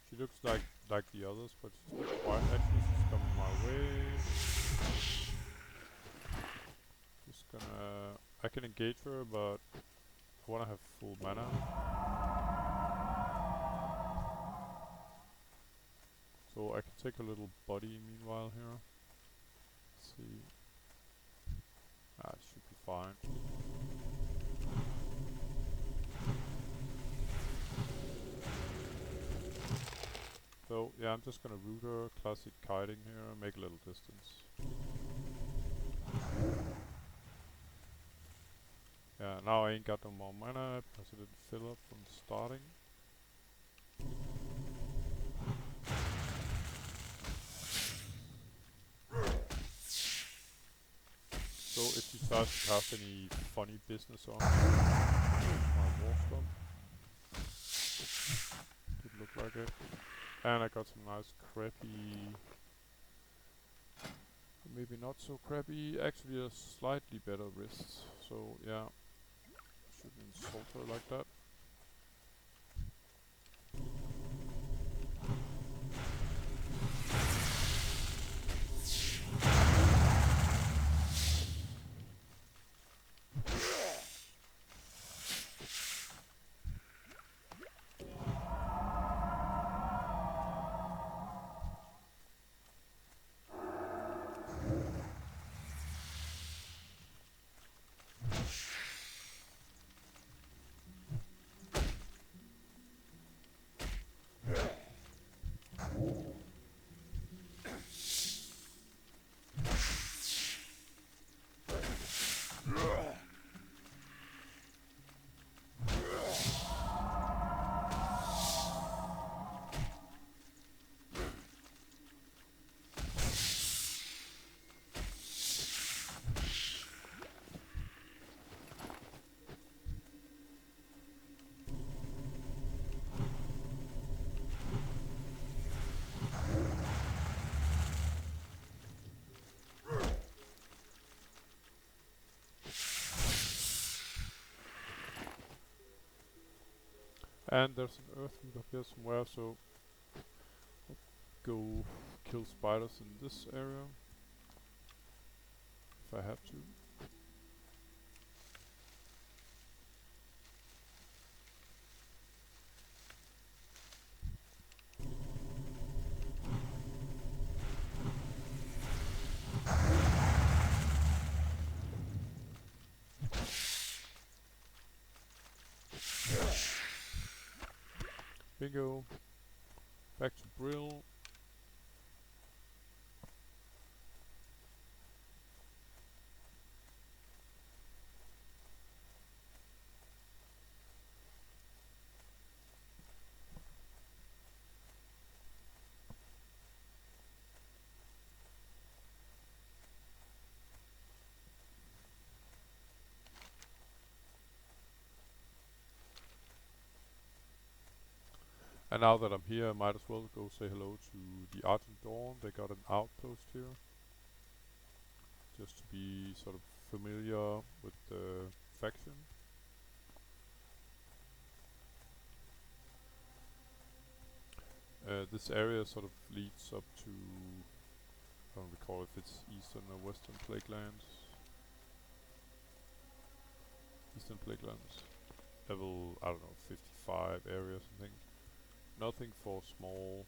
She looks like the others, but she's not quite. Actually, she's coming my way. can engage her, but I wanna have full mana. So I can take a little body meanwhile here. Let's see. It should be fine. So yeah, I'm just gonna root her, classic kiting here, make a little distance. Yeah, now I ain't got no more mana because I didn't fill up from starting. So if you start to have any funny business on my Warstorm, didn't look like it. And I got some nice crappy, maybe not so crappy, actually a slightly better wrist. So yeah, shouldn't insult her like that. And there's an earth root up here somewhere, so I'll go kill spiders in this area if I have to. Bingo. Back to Brill. And now that I'm here, I might as well go say hello to the Argent Dawn. They got an outpost here. Just to be sort of familiar with the faction. This area sort of leads up to, I don't recall if it's Eastern or Western Plaguelands. Eastern Plaguelands. Level, I don't know, 55 area or something. Nothing for small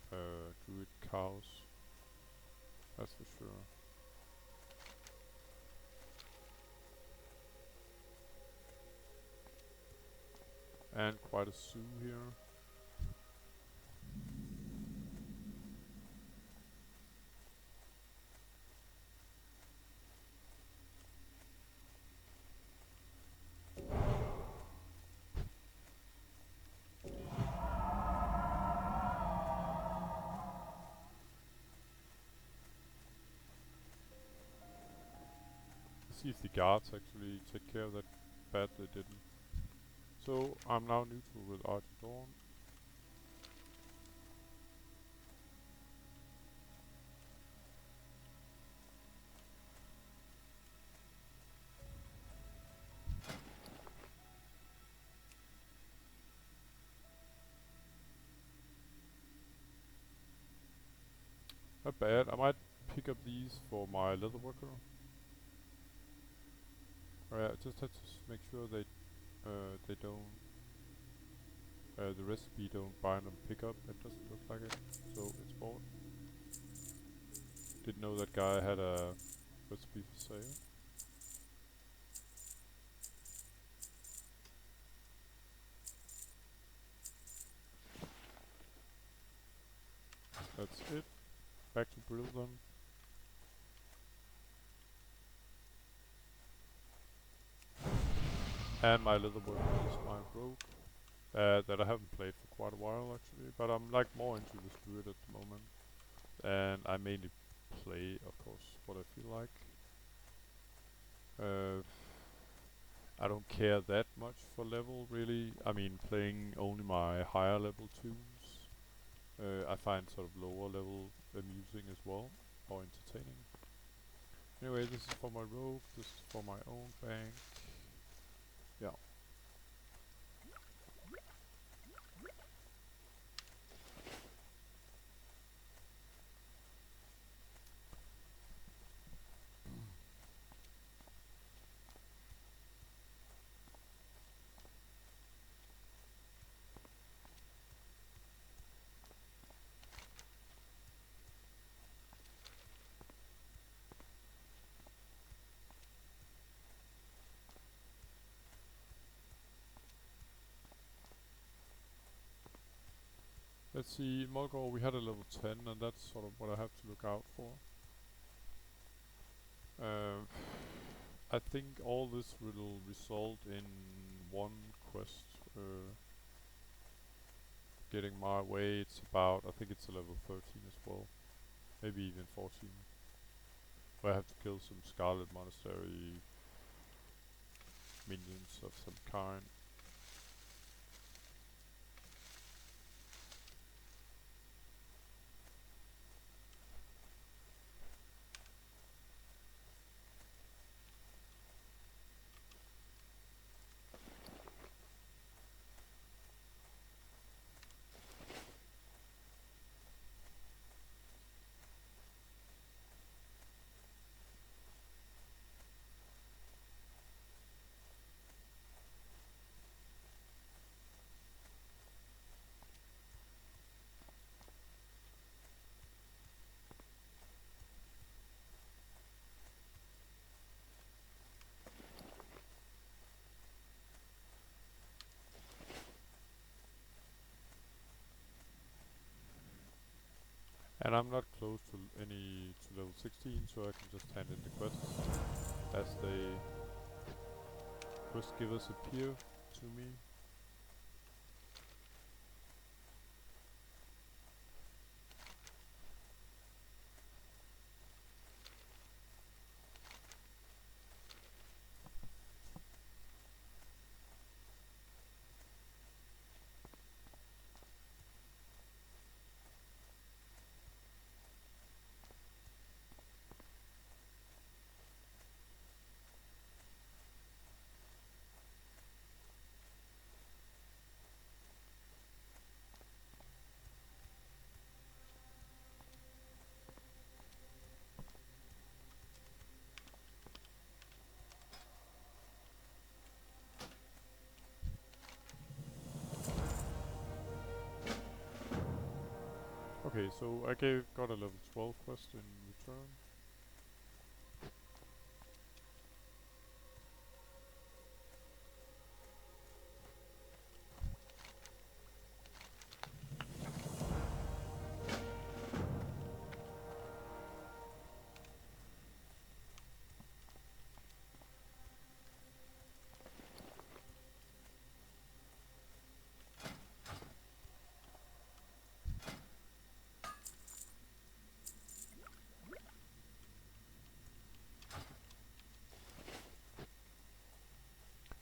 druid cows. That's for sure. And quite a zoo here. See if the guards actually take care of that bad they didn't. So I'm now neutral with Argent Dawn. Not bad. I might pick up these for my leather worker. Alright, I just had to make sure they don't the recipe don't bind on pickup. It doesn't look like it, so it's bought. Didn't know that guy had a recipe for sale. That's it. Back to grill them. And my leatherwork is my rogue. That I haven't played for quite a while actually, but I'm like more into this druid at the moment. And I mainly play, of course, what I feel like. I don't care that much for level really. I mean, playing only my higher level tunes. I find sort of lower level amusing as well, or entertaining. Anyway, this is for my rogue, this is for my own bank. Yeah. Let's see, in Mulgore we had a level 10 and that's sort of what I have to look out for. I think all this will result in one quest getting my way. It's about, I think it's a level 13 as well, maybe even 14. Where I have to kill some Scarlet Monastery minions of some kind. And I'm not close to level 16, so I can just hand in the quests as they quest givers appear to me. Okay, so I got a level 12 quest in return.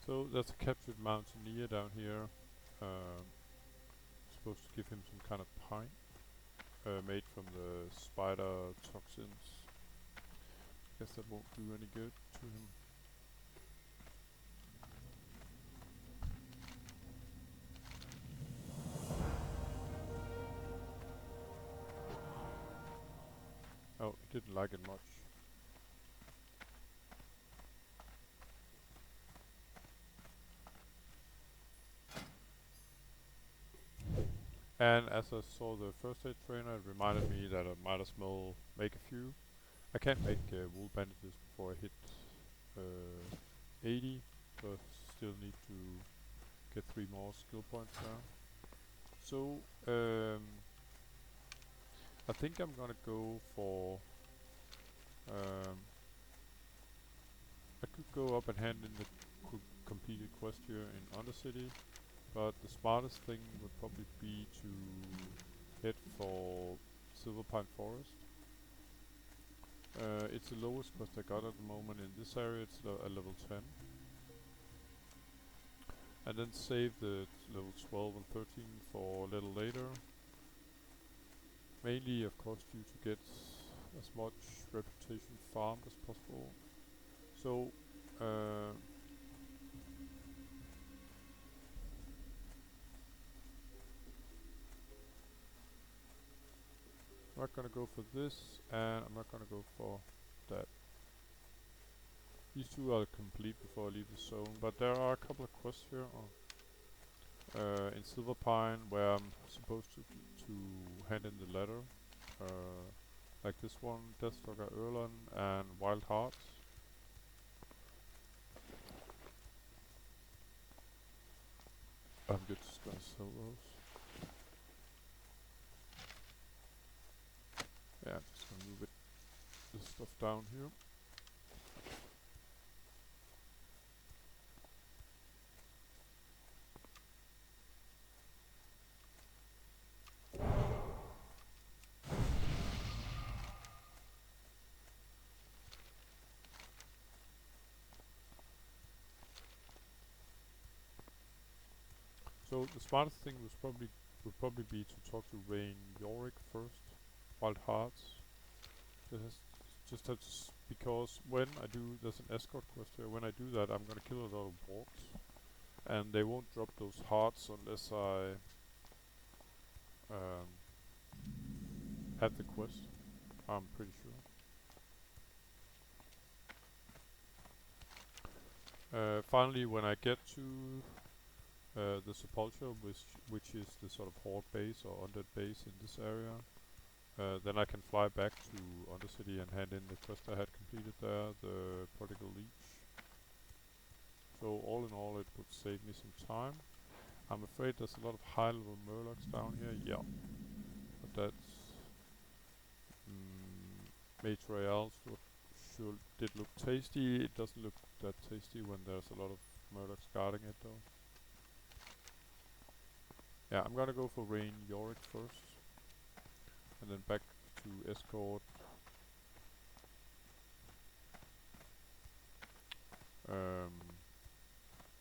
So there's a captured mountaineer down here. Supposed to give him some kind of pine made from the spider toxins. Guess that won't do any good to him. Oh, he didn't like it much. And as I saw the first aid trainer, it reminded me that I might as well make a few. I can't make wool bandages before I hit 80, so I still need to get 3 more skill points now. So, I think I'm gonna go for... I could go up and hand in the completed quest here in Undercity, but the smartest thing would probably be to head for Silverpine Forest. It's the lowest quest I got at the moment in this area, it's a level 10. And then save the level 12 and 13 for a little later. Mainly, of course, due to get as much reputation farmed as possible. So, I'm not gonna go for this, and I'm not gonna go for that. These two I'll complete before I leave the zone, but there are a couple of quests here in Silverpine where I'm supposed to hand in the letter. Like this one, Deathstalker Erlen and Wild Hearts. I'm just gonna sell those. Yeah, I'm just gonna move this stuff down here. So the smartest thing would probably be to talk to Rain Yorick first. Wild Hearts. Just have to because when I do, there's an escort quest here. When I do that, I'm gonna kill a lot of orcs, and they won't drop those hearts unless I have the quest. I'm pretty sure. Finally, when I get to the Sepulchre, which is the sort of horde base or undead base in this area, then I can fly back to Undercity and hand in the quest I had completed there, the Prodigal Leech. So all in all, it would save me some time. I'm afraid there's a lot of high-level Murlocs down here, yeah. But that's... Mage Royale did look tasty. It doesn't look that tasty when there's a lot of Murlocs guarding it though. Yeah, I'm gonna go for Rain Yorick first. And then back to escort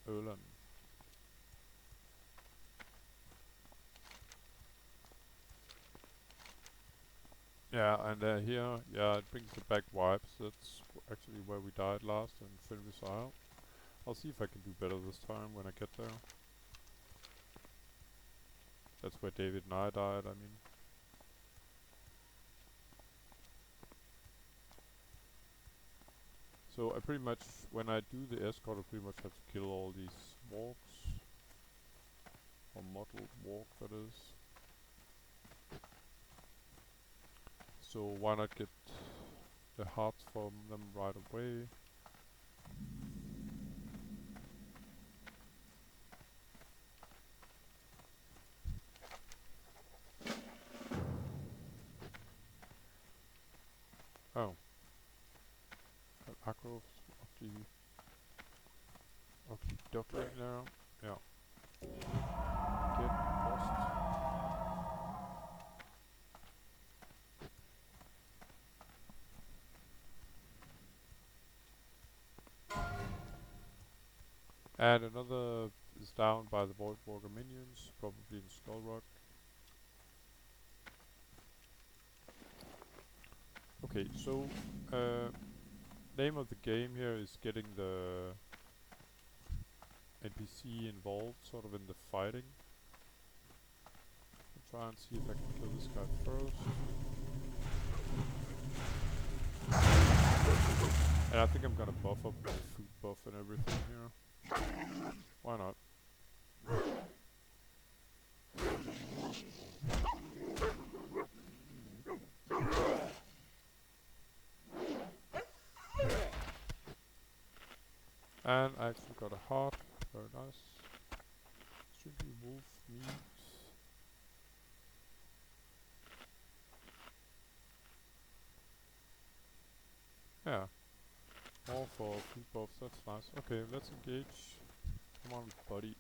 Erlen. Yeah, and here, yeah, it brings the back vibes. That's actually where we died last in Fenris Isle. I'll see if I can do better this time when I get there. That's where David and I died, I mean. So I pretty much, when I do the escort, I pretty much have to kill all these walks. Or mottled walk, that is. So why not get the hearts from them right away? Oh. Got aggro of the duckling there. Yeah. Get lost. And another is down by the Voidwalker minions, probably in Skull Rock. Okay, so name of the game here is getting the NPC involved, sort of in the fighting. I'll try and see if I can kill this guy first. And I think I'm gonna buff up the food buff and everything here. Why not? And I actually got a heart. Very nice. Should we wolf meat? Yeah. All for food buffs, that's nice. Okay, let's engage. Come on, buddy.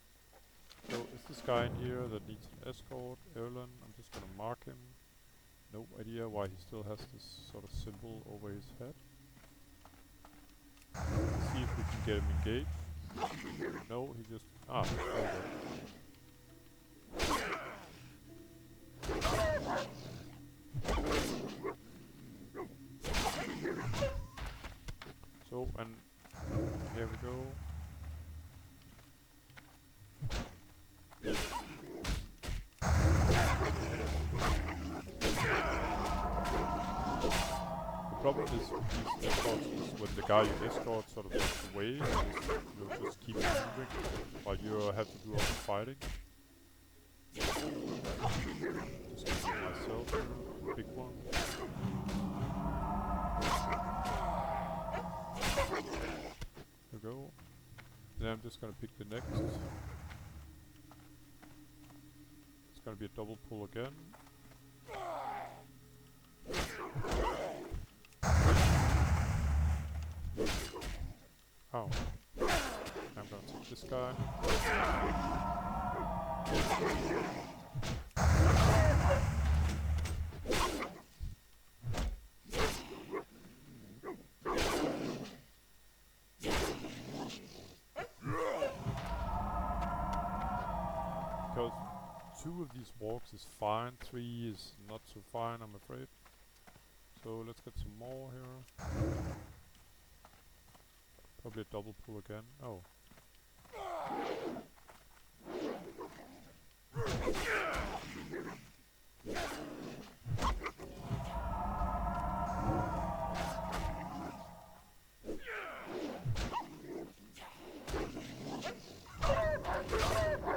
So, is this guy in here that needs an escort? Erlen, I'm just gonna mark him. No idea why he still has this sort of symbol over his head. Let's see if we can get him engaged. No, he just... Ah, okay. So, and here we go. The problem is with these escorts is when the guy you escort sort of runs away, you'll just keep moving while you have to do all the fighting. Just gonna get myself a big one. There we go. Then I'm just gonna pick the next. It's gonna be a double pull again. Oh. I'm gonna take this guy. Because 2 of these walks is fine, 3 is not so fine, I'm afraid. So let's get some more here. Probably a double pull again. Oh.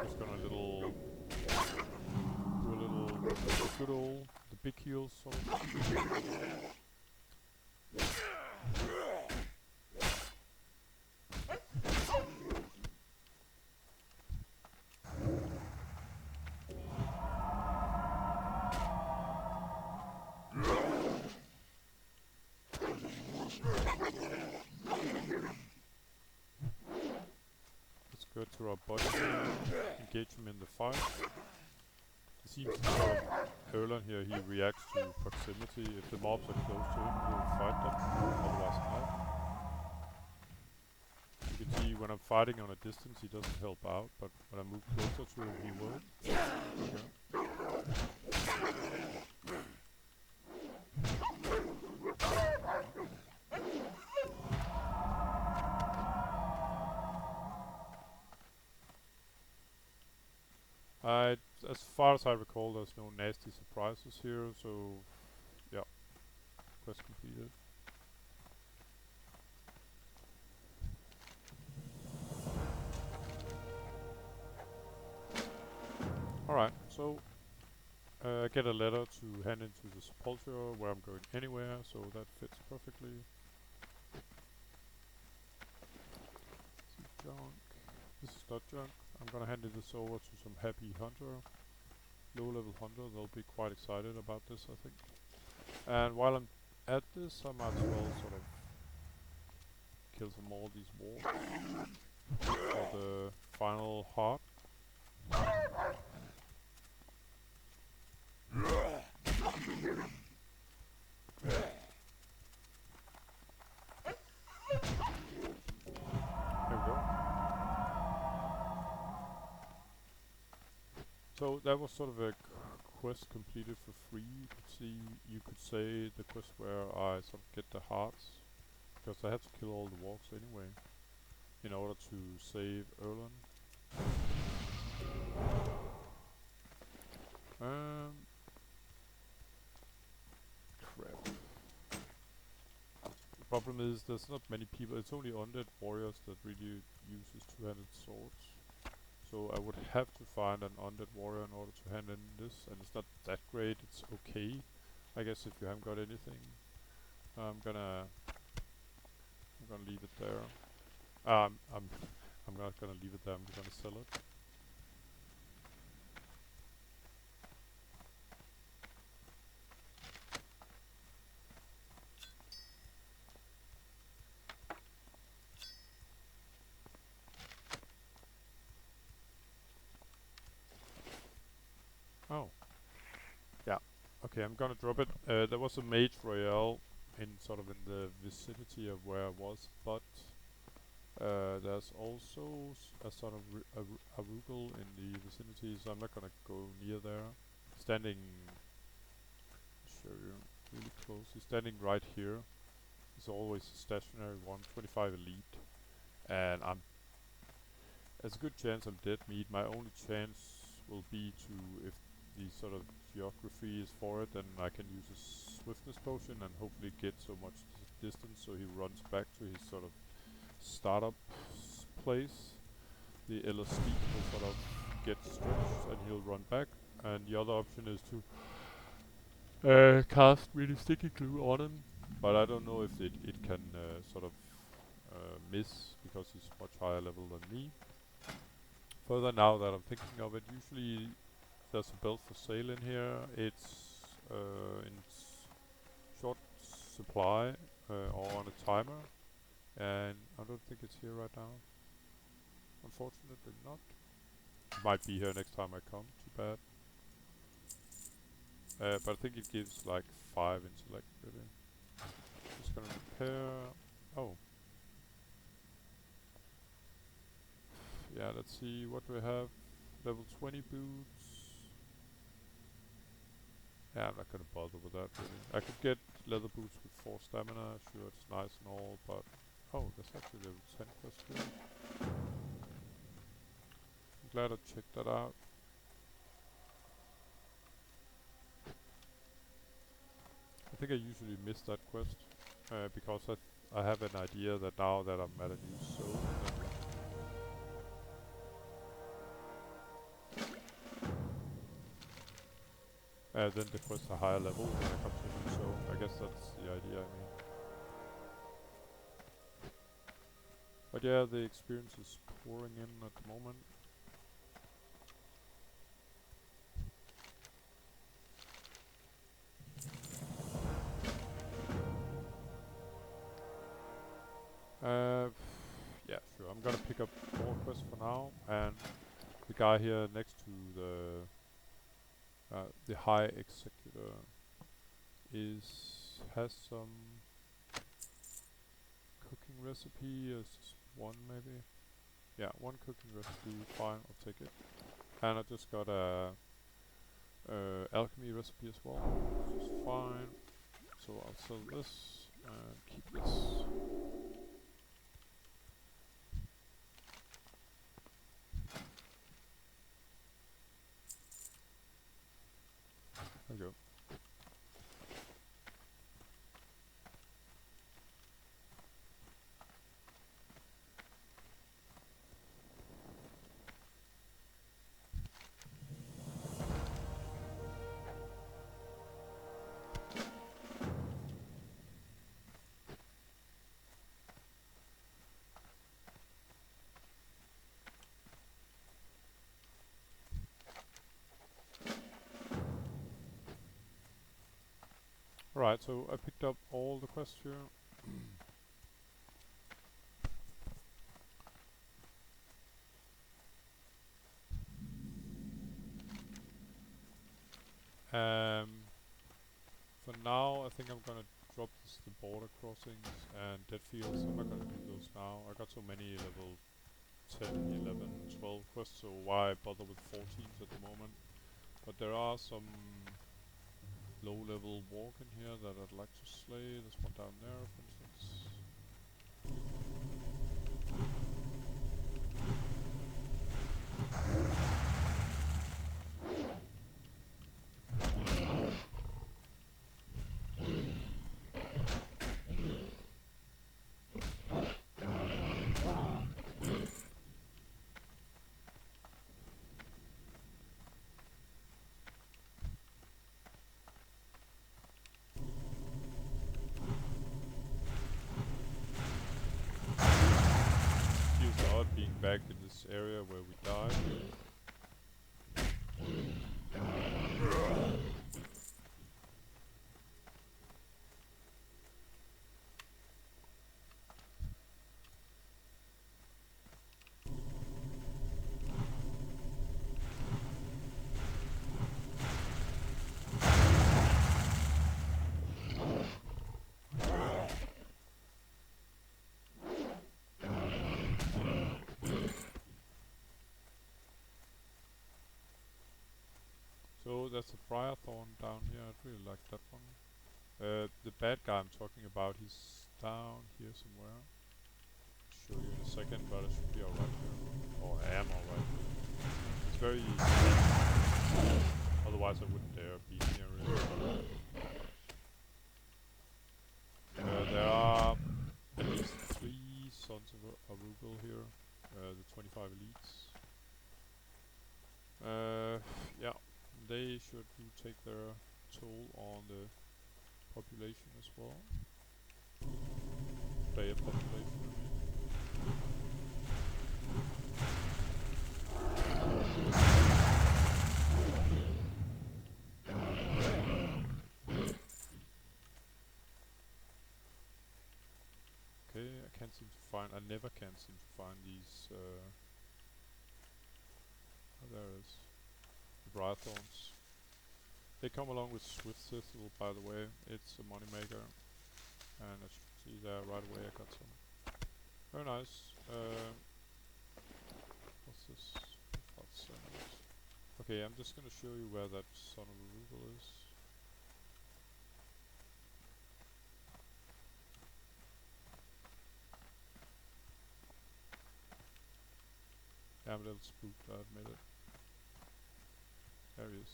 Just gonna do a little good old the big heels sort of. Let's go to our body here, engage him in the fight. It seems to sort of Erlen here, he reacts to proximity. If the mobs are close to him, he will fight them, otherwise not. You can see when I'm fighting on a distance he doesn't help out, but when I move closer to him he will. Okay. As far as I recall, there's no nasty surprises here, so yeah, quest completed. Alright, so I get a letter to hand into the sepulchre where I'm going anywhere, so that fits perfectly. Junk. This is not junk. I'm gonna hand this over to some happy hunter. Low level hunter, they'll be quite excited about this, I think. And while I'm at this, I might as well sort of kill some more of these wolves for the final heart. There we go. So that was sort of a quest completed for free. You could say the quest where I sort of get the hearts, because I had to kill all the walks anyway, in order to save Erlen. Crap. The problem is there's not many people. It's only undead warriors that really uses two-handed swords. so I would have to find an undead warrior in order to hand in this, and it's not that great. It's okay, I guess, if you haven't got anything. I'm gonna leave it there. I'm not gonna leave it there. I'm gonna sell it. Oh, yeah. Okay, I'm gonna drop it. There was a mage royale in the vicinity of where I was, but there's also a sort of arugel in the vicinity, so I'm not gonna go near there. Standing, show you really close. He's standing right here. He's always a stationary one, 25 elite, and there's a good chance I'm dead meat. My only chance will be to, if the sort of geography is for it, then I can use a swiftness potion and hopefully get so much distance so he runs back to his sort of startup place. The elastic will sort of get stretched and he'll run back. And the other option is to cast really sticky glue on him, but I don't know if it can miss because he's much higher level than me. Further, now that I'm thinking of it, usually there's a belt for sale in here. It's in short supply or on a timer, and I don't think it's here right now. Unfortunately not. It might be here next time I come, too bad. But I think it gives like 5 intellect really. Just gonna repair. Oh. Yeah, let's see what we have. Level 20 boots. Yeah, I'm not gonna bother with that really. I could get leather boots with 4 stamina, sure it's nice and all, but oh, there's actually level 10 quest here. I'm glad I checked that out. I think I usually miss that quest because I have an idea that now that I'm at a new zone, then the quests are higher level when I come to a new zone. I guess that's the idea, I mean. But yeah, the experience is pouring in at the moment. Yeah, sure. I'm gonna pick up more quests for now, and the guy here next to the High Executor has some cooking recipe. Is just one maybe? Yeah, one cooking recipe. Fine, I'll take it. And I just got a alchemy recipe as well, which is fine. So I'll sell this and keep this. There we go. Alright, so I picked up all the quests here. For now, I think I'm gonna drop the border crossings and dead fields. I'm not gonna do those now. I got so many level 10, 11, 12 quests, so why bother with 14s at the moment? But there are some low-level walk in here that I'd like to slay. There's one down there, for instance. this area where we died. So there's a briar thorn down here. I'd really like that one. The bad guy I'm talking about, he's down here somewhere. I'll show you in a second, but I should be alright here. Or I am alright. It's very easy. Otherwise I wouldn't dare be here really. There are at least 3 Sons of Arugel here. The 25 elites. Yeah, they should do take their toll on the population as well. Player population, I mean. Okay, I can't seem to find, I never can seem to find these, oh there it is, the briar thorns. They come along with Swift Thistle, by the way. It's a moneymaker, and as you can see there right away I got some. Very nice. What's this? Okay, I'm just gonna show you where that Son of Arugel is. Yeah, I'm a little spooked, I admit it. There he is.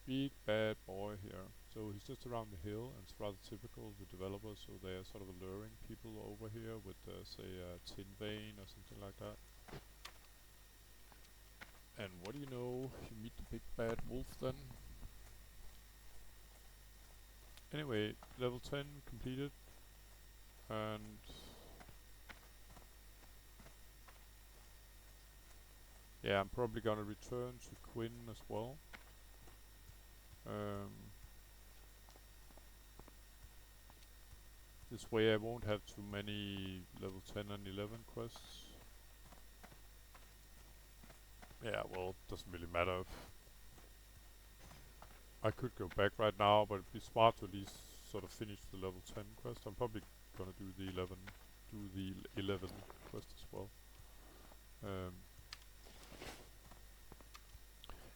Big bad boy here. So he's just around the hill, and it's rather typical of the developers, so they are sort of alluring people over here with, say, a tin vein or something like that. And what do you know? You meet the big bad wolf then. Anyway, level 10 completed, and yeah, I'm probably gonna return to Quinn as well. This way I won't have too many level 10 and 11 quests. Yeah, well, doesn't really matter if I could go back right now, but it'd be smart to at least sort of finish the level 10 quest. I'm probably gonna do the 11 quest as well.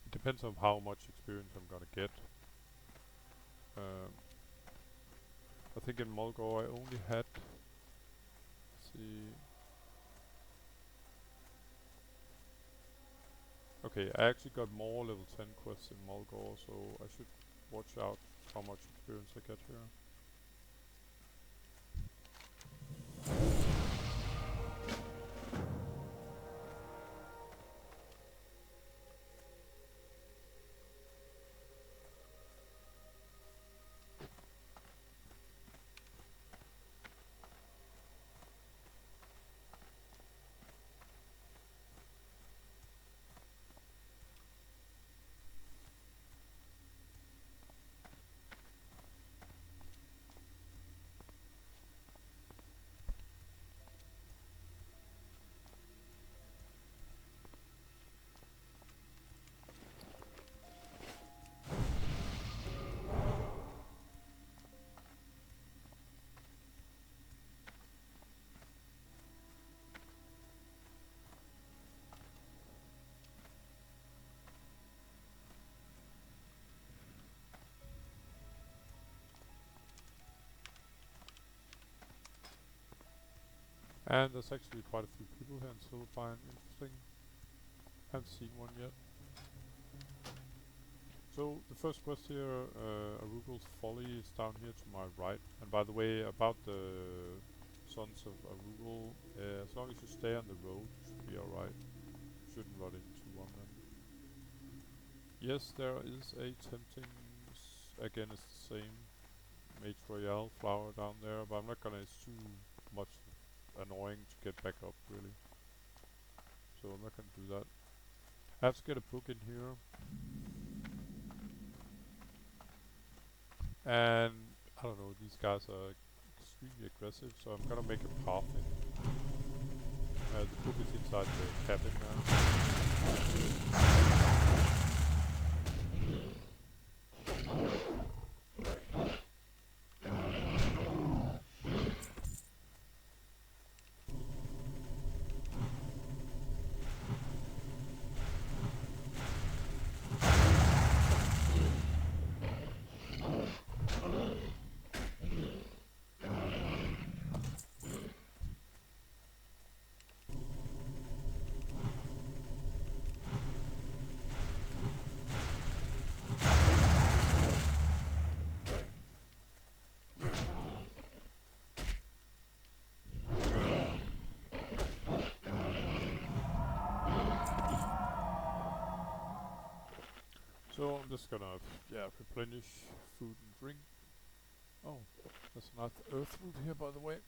It depends on how much experience I'm gonna get. I think in Mulgore I only had, let's see. Okay, I actually got more level 10 quests in Mulgore, so I should watch out how much experience I get here. And there's actually quite a few people here in Silverpine. Interesting. Haven't seen one yet. So the first quest here, Arugel's Folly, is down here to my right. And by the way, about the Sons of Arugel, as long as you stay on the road, you should be alright. You shouldn't run into one then. Yes, there is a tempting, again it's the same Mage Royale flower down there, but I'm not gonna, it's too much annoying to get back up really. so I'm not gonna do that. I have to get a book in here. And I don't know, these guys are extremely aggressive, so I'm gonna make a path in. The book is inside the cabin now. So I'm just gonna, replenish food and drink. Oh, there's a nice earth root here, by the way.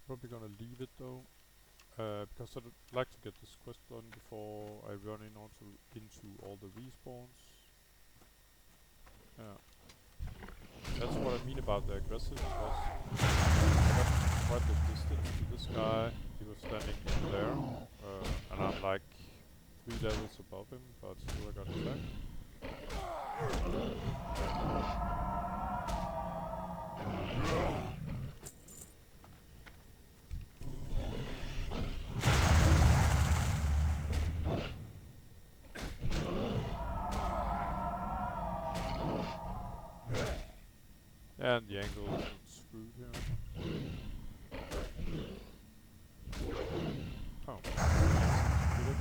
Probably gonna leave it though, because I'd like to get this quest done before I run into all the respawns. Yeah, that's what I mean about the aggressive. Because I got quite the distance to this guy. He was standing in there, and I'm like 3 levels above him, but still I got attacked. And the angle is screwed here. Oh. Did it?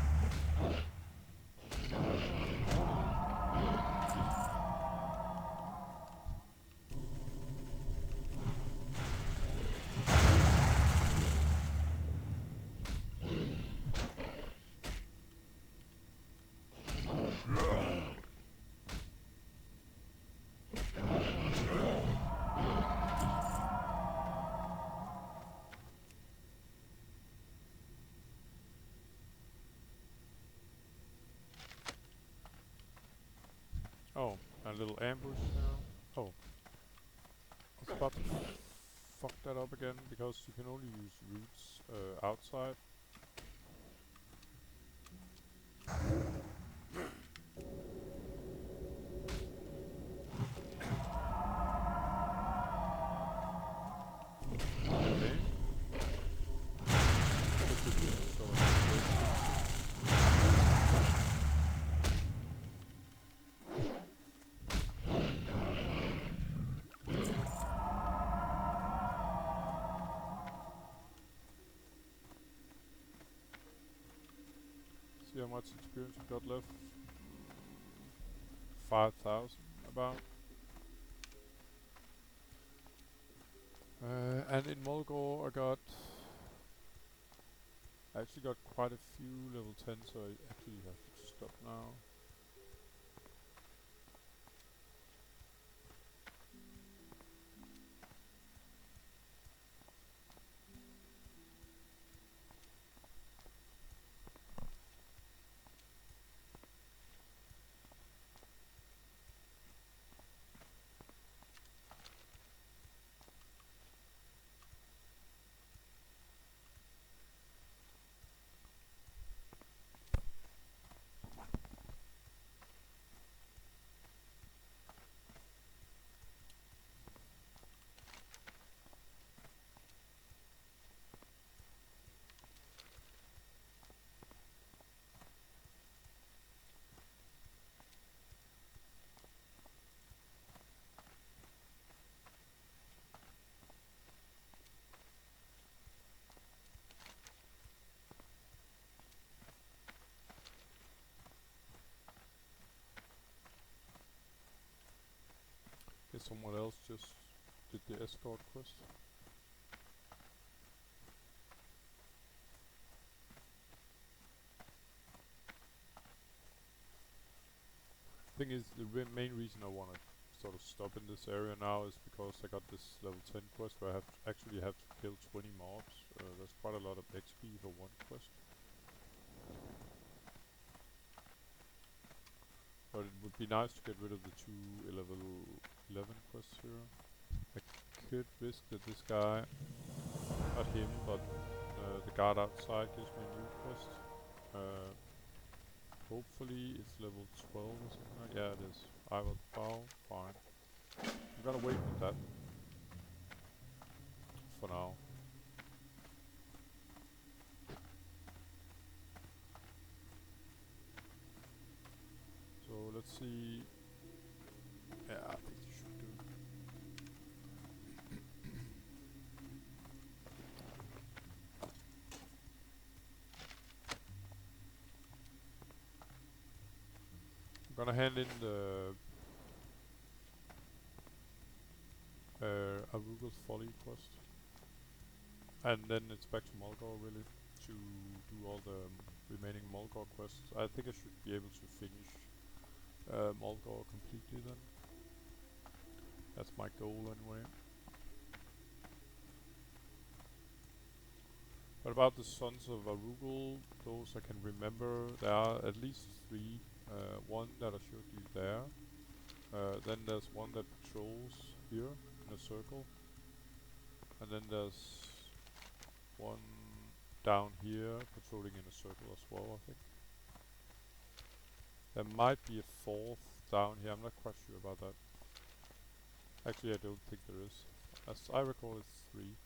Oh, a little ambush now. Oh. I was about to fuck that up again, because you can only use roots outside. Okay. See how much experience we got left. 5,000 about. And in Mulgore I actually got quite a few level 10, so I actually have to stop now. Okay, someone else just did the escort quest. Thing is, the main reason I want to sort of stop in this area now is because I got this level 10 quest where I actually have to kill 20 mobs. That's quite a lot of XP for one quest. But it would be nice to get rid of the two level 11 quests here. I could risk that this guy, not him, but the guard outside gives me a new quest. Hopefully it's level 12 or something like that. Yeah, it is. I will foul. Fine. I'm gonna wait with that. For now. So let's see. Yeah, I think you should do. I'm gonna hand in the Aruga's Folly quest. And then it's back to Mulgore really to do all the remaining Mulgore quests. I think I should be able to finish Mulgore completely then. That's my goal anyway. But about the Sons of Arugal, those I can remember, there are at least 3. One that I showed you there. Then there's one that patrols here in a circle. And then there's one down here patrolling in a circle as well, I think. There might be a 4th down here, I'm not quite sure about that. Actually, I don't think there is. As I recall, it's 3.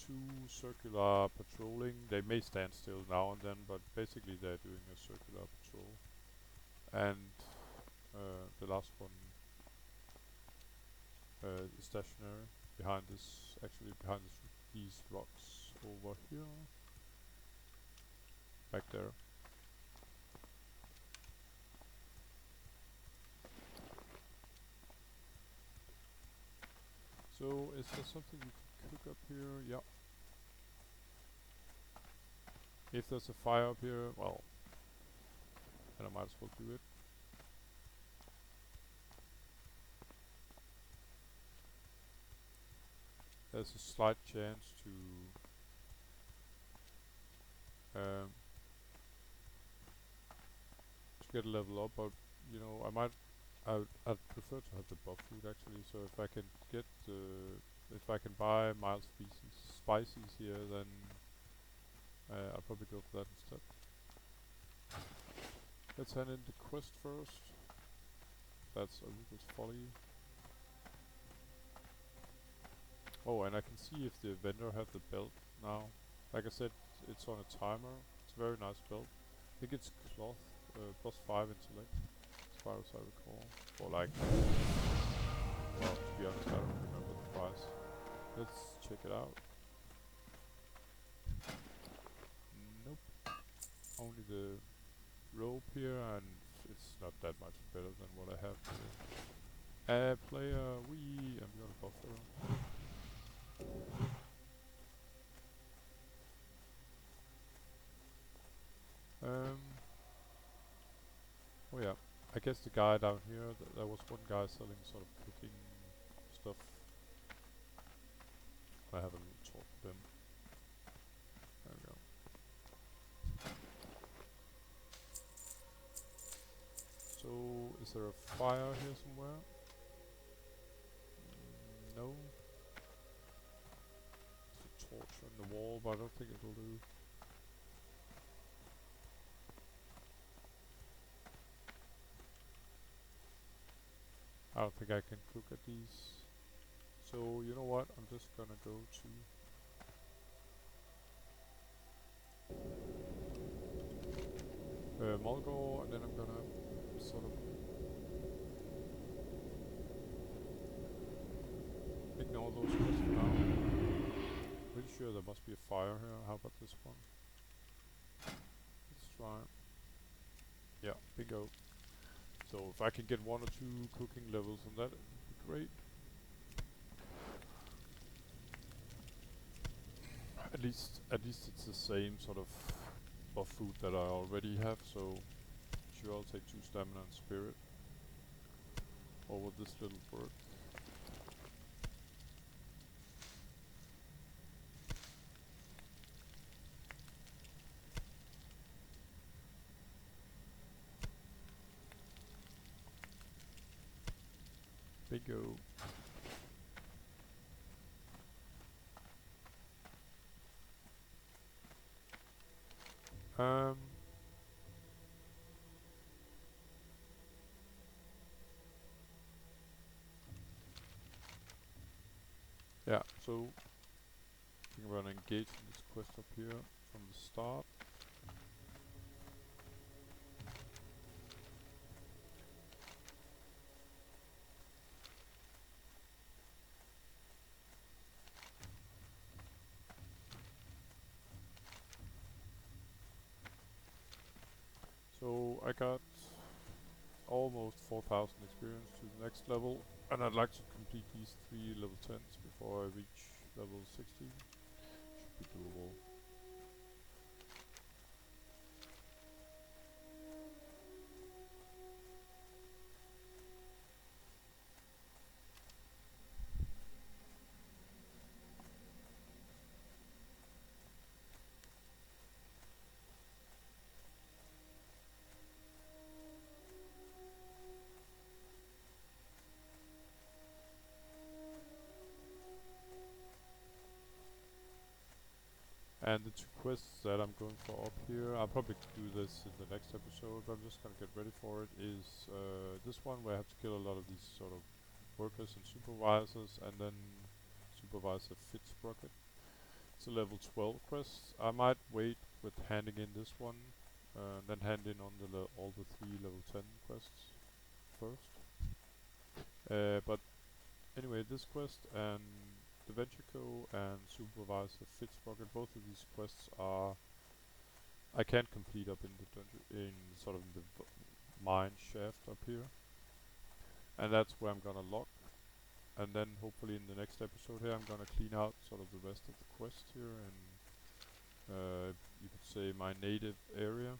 2 circular patrolling. They may stand still now and then, but basically they're doing a circular patrol. And the last one is stationary behind this, these rocks over here. Back there. So, is there something we can cook up here? Yeah. If there's a fire up here, well, then I might as well do it. There's a slight chance to get a level up, but you know, I'd prefer to have the buff food actually. So if I can get if I can buy mild spices here, then I'll probably go for that instead. Let's hand in the quest first. That's Aruga's Folly. Oh, and I can see if the vendor have the belt now. Like I said, it's on a timer. It's a very nice belt. I think it's cloth, +5 intellect, as far as I recall. Or like, well, to be honest, I don't remember the price. Let's check it out. Nope. Only the rope here, and it's not that much better than what I have here. Player, I'm gonna buffer. Oh yeah, I guess the guy down here, there was one guy selling sort of cooking stuff. I have a little talk with him. There we go. So, is there a fire here somewhere? No. There's a torch on the wall, but I don't think it'll do. I don't think I can cook at these. So, you know what? I'm just gonna go to Mulgore, and then I'm gonna sort of ignore those quests for now. Pretty sure there must be a fire here. How about this one? Let's try. Yeah, bingo. So if I can get 1 or 2 cooking levels on that, it would be great. At least it's the same sort of buff food that I already have, so sure I'll take 2 stamina and spirit. over this little bird. Bingo. Um. Yeah, so I think we're gonna engage in this quest up here from the start. So I got almost 4,000 experience to the next level, and I'd like to complete these 3 level 10s before I reach level 16. Should be doable. And the 2 quests that I'm going for up here, I'll probably do this in the next episode, but I'm just gonna get ready for it, is this one where I have to kill a lot of these sort of workers and supervisors, and then supervisor Fitzsprocket. It's a level 12 quest. I might wait with handing in this one, then hand in on the all the 3 level 10 quests first. But anyway, this quest and the Ventrico and Supervisor Fitzrocket, both of these quests are I can't complete up in the dungeon, in sort of the mine shaft up here, and that's where I'm gonna lock. And then hopefully in the next episode here, I'm gonna clean out sort of the rest of the quest here and you could say my native area.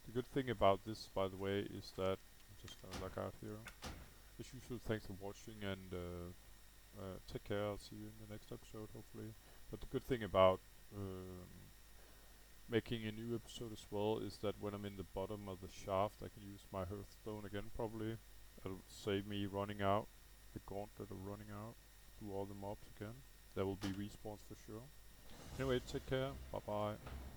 The good thing about this, by the way, is that I'm just gonna log out here. As usual, thanks for watching and take care. I'll see you in the next episode, hopefully. But the good thing about making a new episode as well is that when I'm in the bottom of the shaft, I can use my Hearthstone again, probably. It'll save me running out, the gauntlet of running out through all the mobs again. There will be respawns for sure. Anyway, take care. Bye bye.